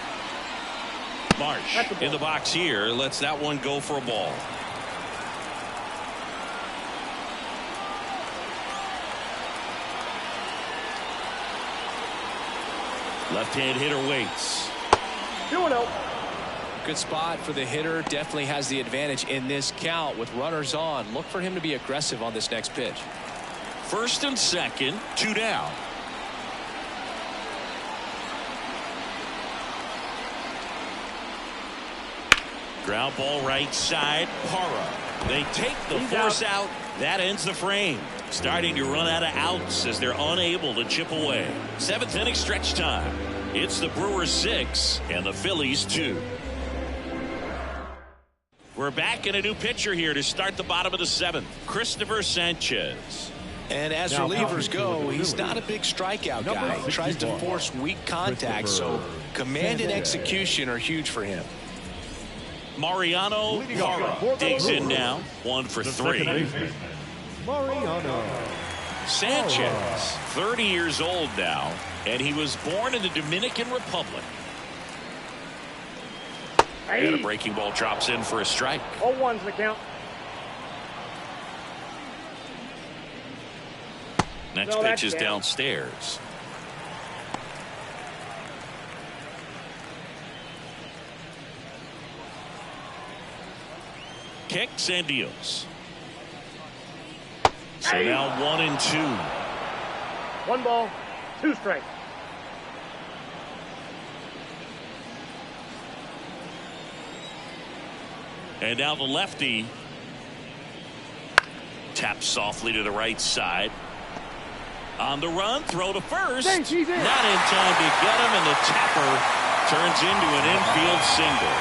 Marsh in the box here. Lets that one go for a ball. Left-hand hitter waits. 2-0. Good spot for the hitter. Definitely has the advantage in this count with runners on. Look for him to be aggressive on this next pitch. First and second, 2 down. Ground ball right side. Parra. They take the force out. That ends the frame. Starting to run out of outs as they're unable to chip away. 7th inning stretch time. It's the Brewers 6 and the Phillies 2. We're back in a new pitcher here to start the bottom of the 7th. Christopher Sanchez. And as relievers go, he's not a big strikeout guy. He tries to force weak contact, so command and execution are huge for him. Mariano Parra digs in now. 1 for 3. Mariano Sanchez, 30 years old now, and he was born in the Dominican Republic. And a breaking ball drops in for a strike. 0-1's the count. Next pitch is downstairs. Kicks and deals. So now 1-2. 1 ball, 2 strikes. And now the lefty taps softly to the right side. On the run, throw to first. Not in time to get him, and the tapper turns into an infield single.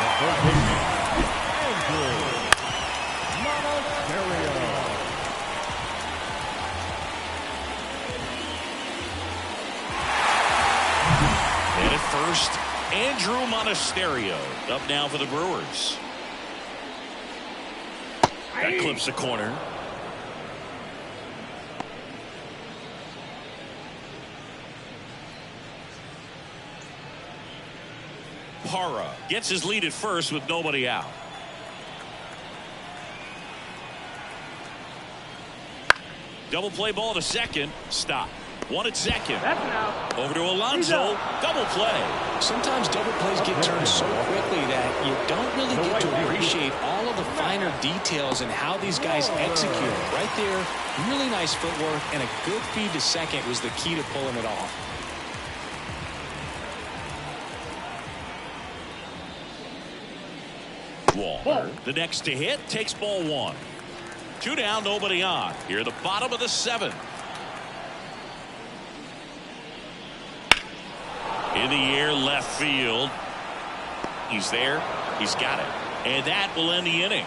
And at first, Andrew Monasterio up now for the Brewers. That clips the corner. Parra gets his lead at first with nobody out. Double play ball to second. Stop. 1 at second. That's an out. Over to Alonso. Double play. Sometimes double plays get turned so quickly that you don't really get to appreciate all of the finer details and how these guys execute. Right there, really nice footwork, and a good feed to second was the key to pulling it off. Walker, the next to hit, takes ball 1. 2 down, nobody on. Here at the bottom of the 7th. In the air, left field. He's there. He's got it. And that will end the inning.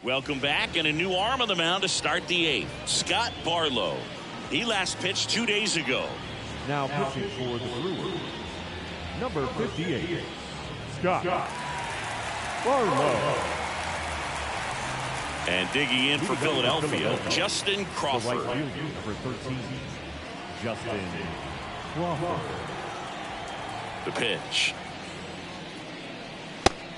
Welcome back, and a new arm on the mound to start the 8th. Scott Barlow. He last pitched 2 days ago. Now pitching for the Brewers, number 58, Scott Barlow. And digging in for Philadelphia, Justin The Crawford. right fielder, number 13, Justin Crawford. The pitch.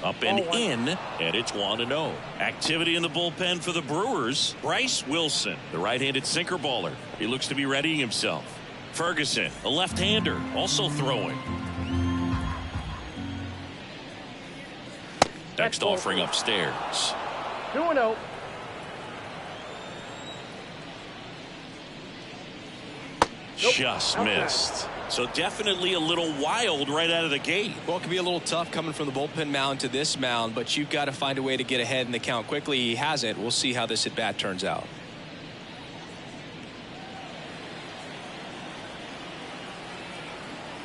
Up and in, and it's 1-0. Activity in the bullpen for the Brewers. Bryce Wilson, the right-handed sinker baller. He looks to be readying himself. Ferguson, a left-hander, also throwing. Next offering upstairs. 2-0. Just missed. So definitely a little wild right out of the gate. Well, it can be a little tough coming from the bullpen mound to this mound, but you've got to find a way to get ahead in the count quickly. He hasn't. We'll see how this at bat turns out.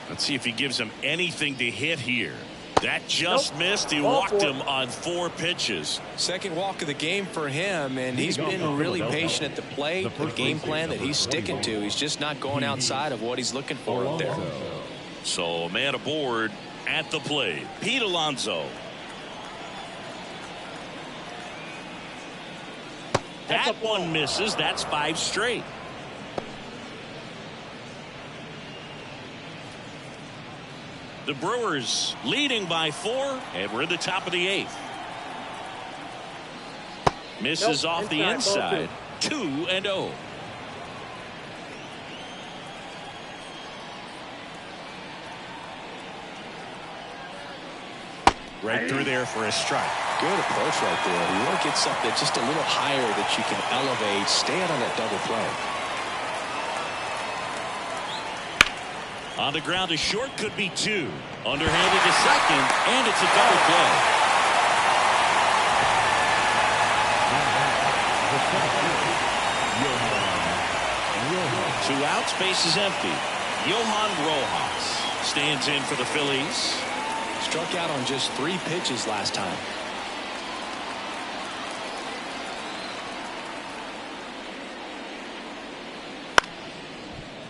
Let's see if he gives him anything to hit here. That just missed. He walked him on 4 pitches. Second walk of the game for him, and he's been really patient at the plate. The game plan that he's sticking to. He's just not going outside of what he's looking for up there. So a man aboard at the plate. Pete Alonso. That one misses. That's 5 straight. The Brewers leading by 4, and we're in the top of the 8th. Misses off the inside. 2-0. Right through there for a strike. Good approach right there. You want to get something just a little higher that you can elevate. Stay out on that double play. On the ground to short, could be 2. Underhanded to second, and it's a double play. Two outs, base is empty. Johan Rojas stands in for the Phillies. Struck out on just 3 pitches last time.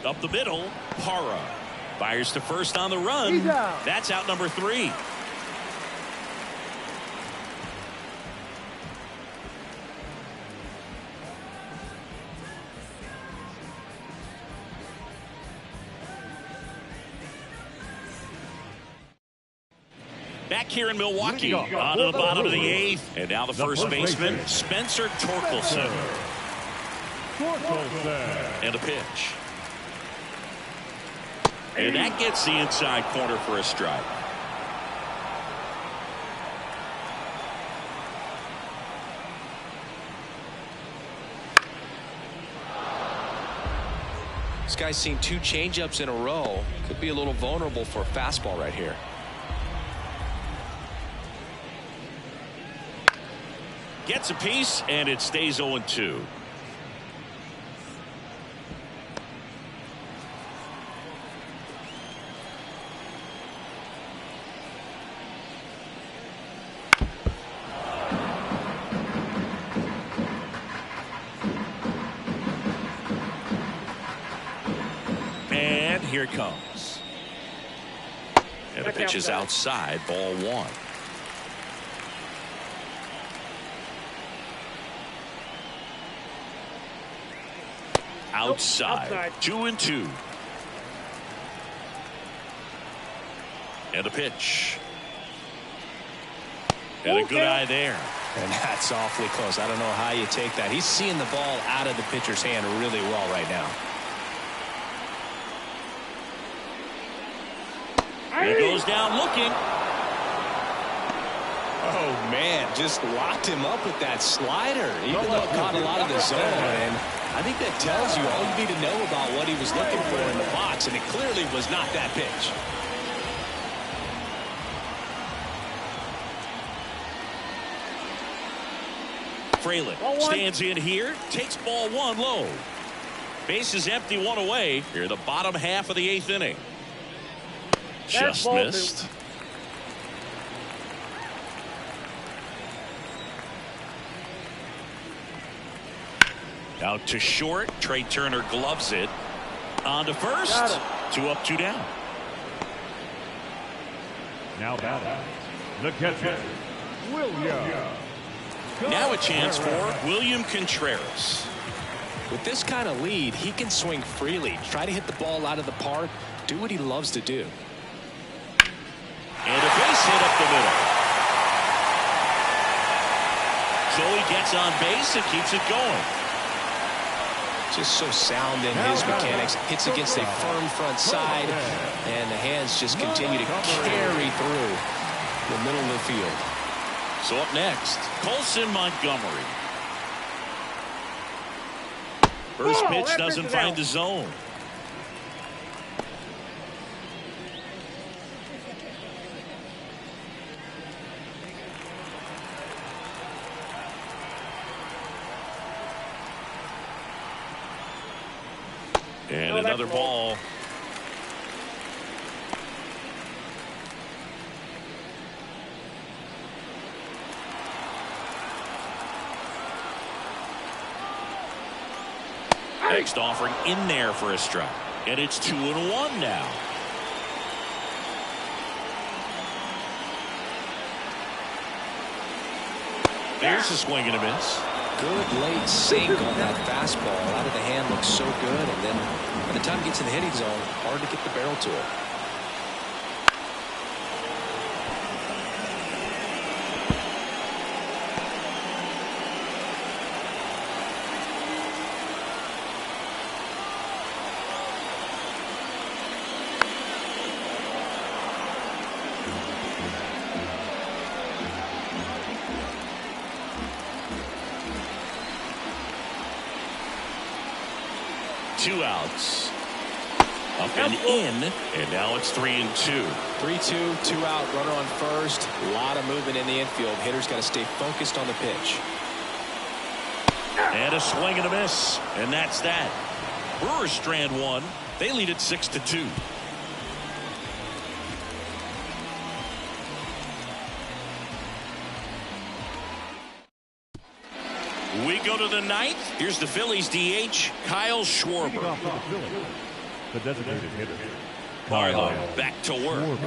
Up the middle, Parra fires to first on the run. That's out number 3. Back here in Milwaukee, on to the bottom of the 8th, and now the first baseman, Spencer Torkelson. And a pitch. And that gets the inside corner for a strike. This guy's seen 2 changeups in a row. Could be a little vulnerable for a fastball right here. Gets a piece, and it stays 0-2. And here it comes. And the pitch is outside, ball 1. Outside. 2-2. And a pitch. And a good eye there. And that's awfully close. I don't know how you take that. He's seeing the ball out of the pitcher's hand really well right now. He goes down looking. Oh, man, just locked him up with that slider, even though it caught a lot of the zone. And I think that tells you all you need to know about what he was looking for in the box, and it clearly was not that pitch. Fraley stands in here, takes ball 1 low. Base is empty, 1 away. Here, the bottom half of the 8th inning. Just missed. Out to short. Trey Turner gloves it. On to first. 2 up, 2 down. Now batting, the catcher, William. Now a chance for William Contreras. With this kind of lead, he can swing freely, try to hit the ball out of the park, do what he loves to do. And a base hit up the middle. So he gets on base and keeps it going. Just so sound in his mechanics. Hits against a firm front side, and the hands just continue to carry through the middle of the field. So up next, Colson Montgomery. First pitch doesn't find the zone. And another ball. Next offering in there for a strike. And it's 2-1 now. There's a swing and a miss. Good late sink on that fastball. Out of the hand looks so good. And then by the time it gets in the hitting zone, hard to get the barrel to it. Two outs. Up and in, and now it's 3-2. 3-2, 2 out, runner on first. A lot of movement in the infield. Hitter's got to stay focused on the pitch. And a swing and a miss, and that's that. Brewers strand one. They lead it 6-2. We go to the ninth. Here's the Phillies DH, Kyle Schwarber. Off for the Phillies, the designated hitter, Barlow back to work.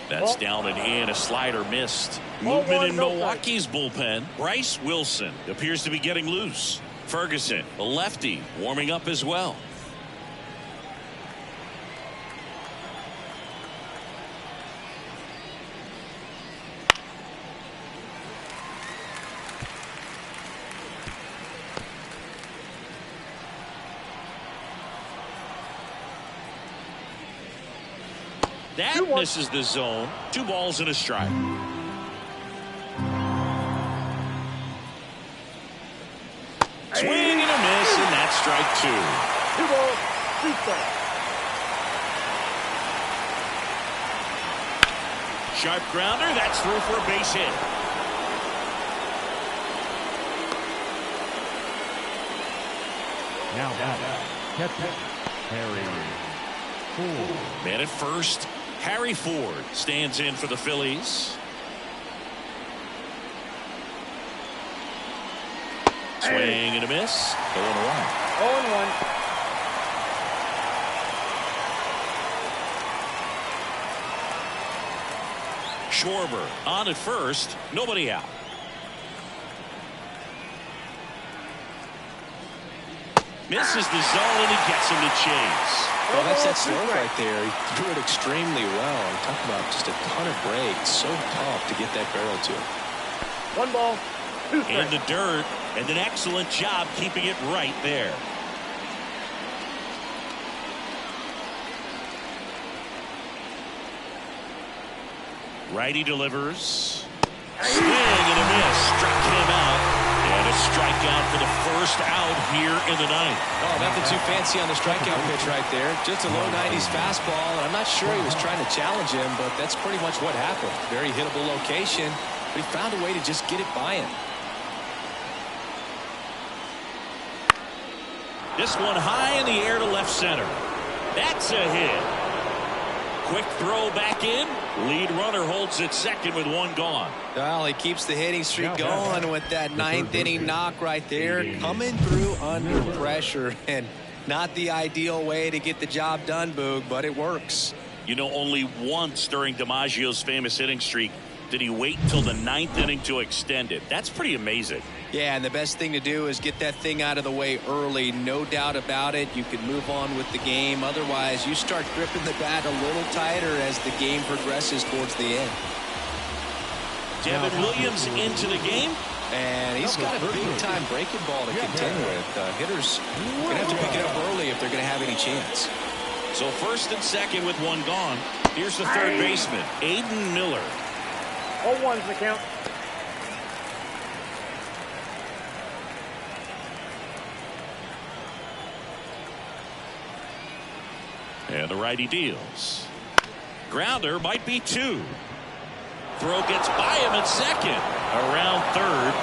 That's down and in. A slider missed. Movement in Milwaukee's bullpen. Bryce Wilson appears to be getting loose. Ferguson, a lefty, warming up as well. That misses the zone. 2 balls and a strike. Swing and a miss, and that's strike 2. 2 balls, 2 strikes. Sharp grounder. That's through for a base hit. now batting, catcher, Harry Ford. Man at first. Harry Ford stands in for the Phillies. Swing and a miss. 0-1. 0-1. Schwarber on at first. Nobody out. Misses the zone and he gets him to chase. Well, that's that slope right there. He threw it extremely well. I'm talking about just a ton of break. So tough to get that barrel to it. 1 ball, 2 strikes. In the dirt, and an excellent job keeping it right there. Righty delivers. Swing and a miss. Struck him out. And a strikeout for the first out here in the ninth. Oh, nothing too fancy on the strikeout pitch right there. Just a low 90s fastball. And I'm not sure he was trying to challenge him, but that's pretty much what happened. Very hittable location, but he found a way to just get it by him. This one high in the air to left center. That's a hit. Quick throw back in. Lead runner holds at second with 1 gone. Well, he keeps the hitting streak going with that 9th inning knock right there. Coming through under pressure, and not the ideal way to get the job done, Boog, but it works. You know, only once during DiMaggio's famous hitting streak did he wait until the 9th inning to extend it. That's pretty amazing. Yeah, and the best thing to do is get that thing out of the way early. No doubt about it. You can move on with the game. Otherwise, you start gripping the bat a little tighter as the game progresses towards the end. Devin Williams into the game. And he's got a big-time breaking ball to contend with. Hitters going to have to pick it up early if they're going to have any chance. So first and second with 1 gone. Here's the third baseman, Aiden Miller. 0-1's the count. And the righty deals. Grounder might be 2. Throw gets by him at second. Around third.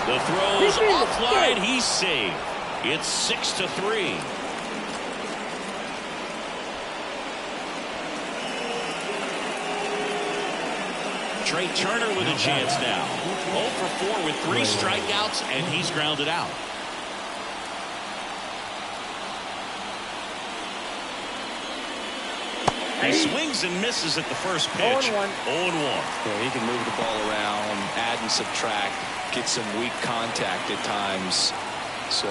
The throw's offline. He's safe. It's 6-3. Trey Turner with a chance now. 0 for 4 with 3 strikeouts, and he's grounded out. He swings and misses at the first pitch. 0-1. 0-1. Yeah, he can move the ball around, add and subtract, get some weak contact at times. So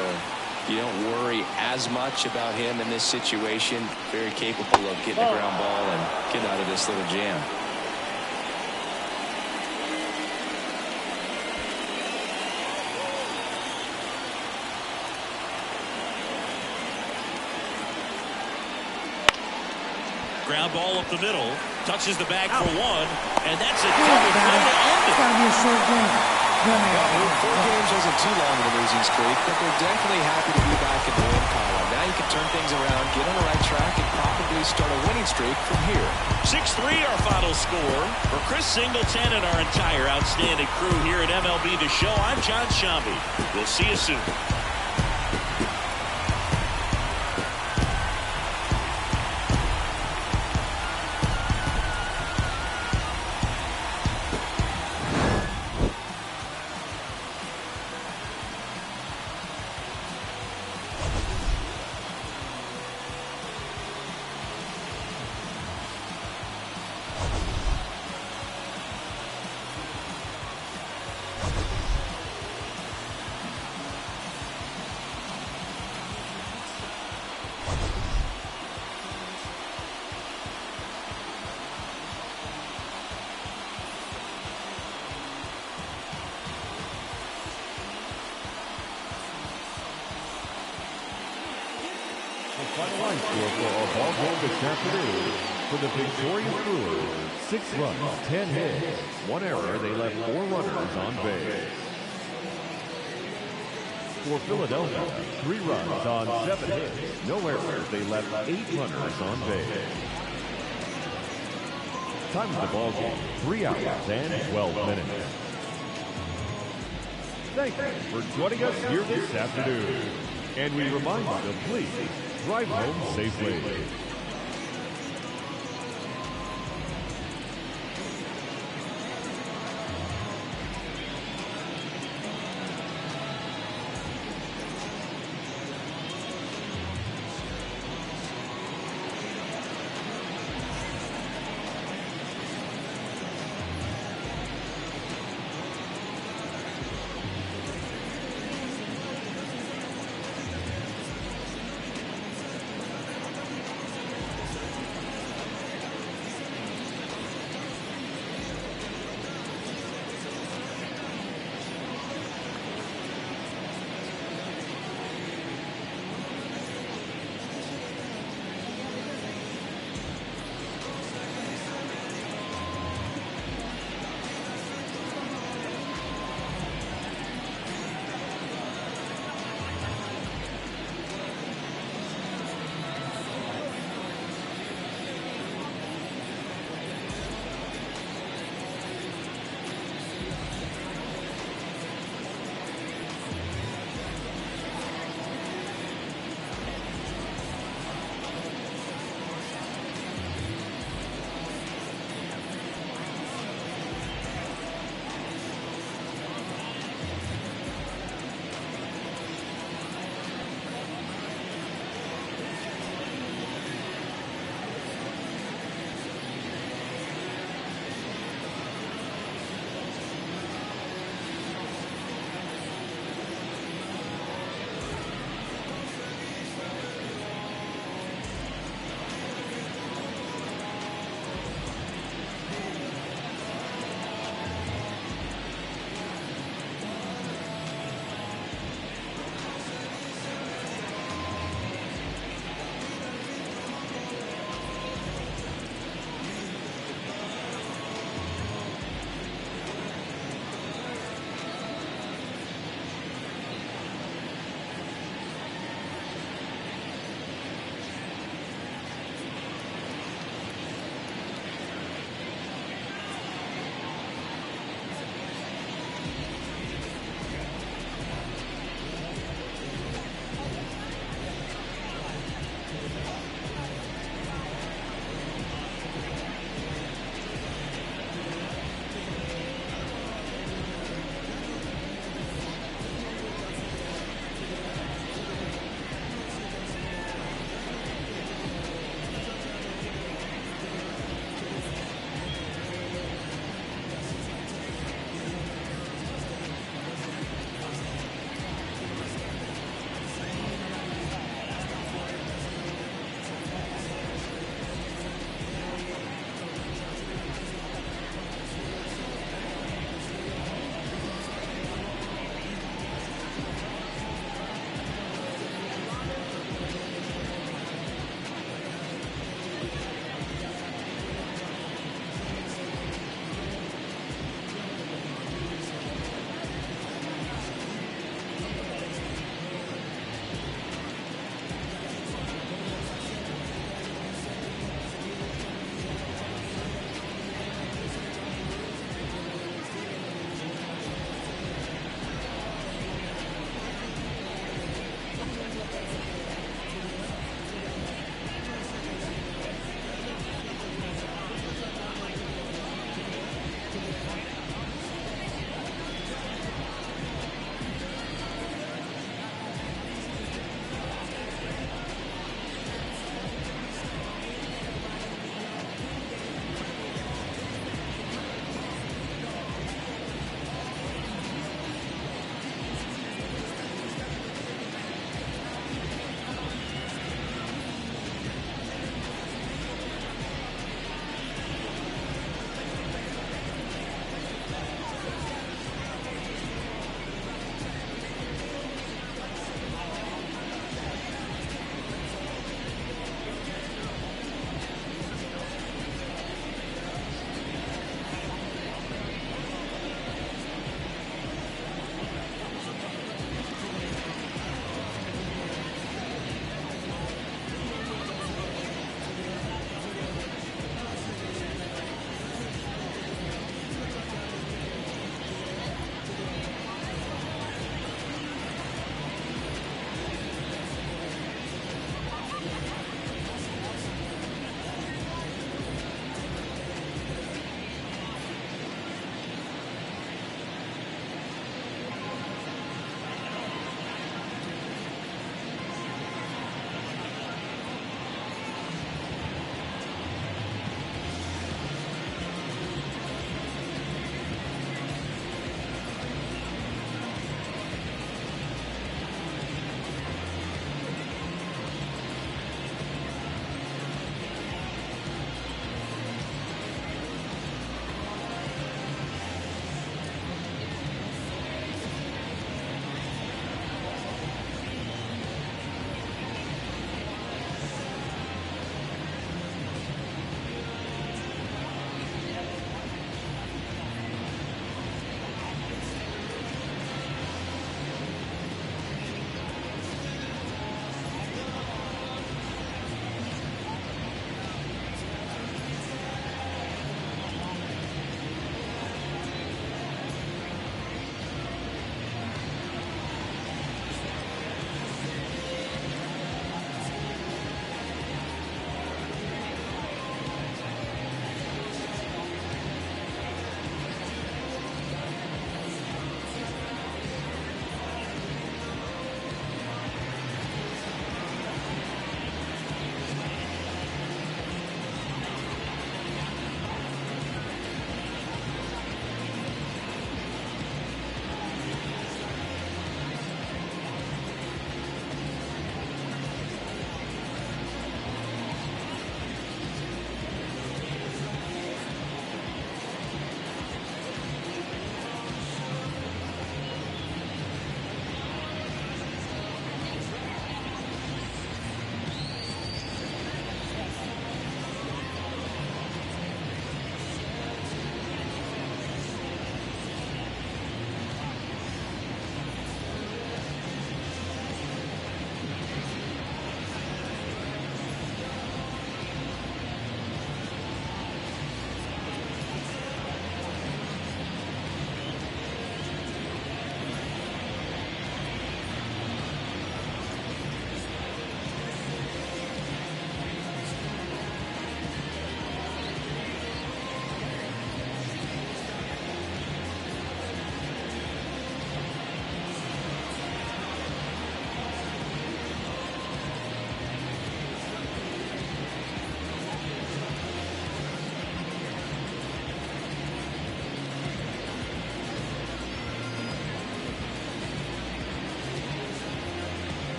you don't worry as much about him in this situation. Very capable of getting a ground ball and getting out of this little jam. Ground ball up the middle, touches the bag for one, and that's a double play to end it. It's gotta be a short game. Well, 4 games wasn't too long in the losing streak, but they're definitely happy to be back in the win column. Now you can turn things around, get on the right track, and probably start a winning streak from here. 6-3 our final score. For Chris Singleton and our entire outstanding crew here at MLB The Show, I'm John Shambi. We'll see you soon. Final line score for our ball game this afternoon. For the victorious Brewers, 6 runs, 10 hits, 1 error. They left 4 runners on base. For Philadelphia, 3 runs on 7 hits, no errors. They left 8 runners on base. Time of the ball game, 3 hours and 12 minutes. Thank you for joining us here this afternoon. And we remind you to please drive home safely.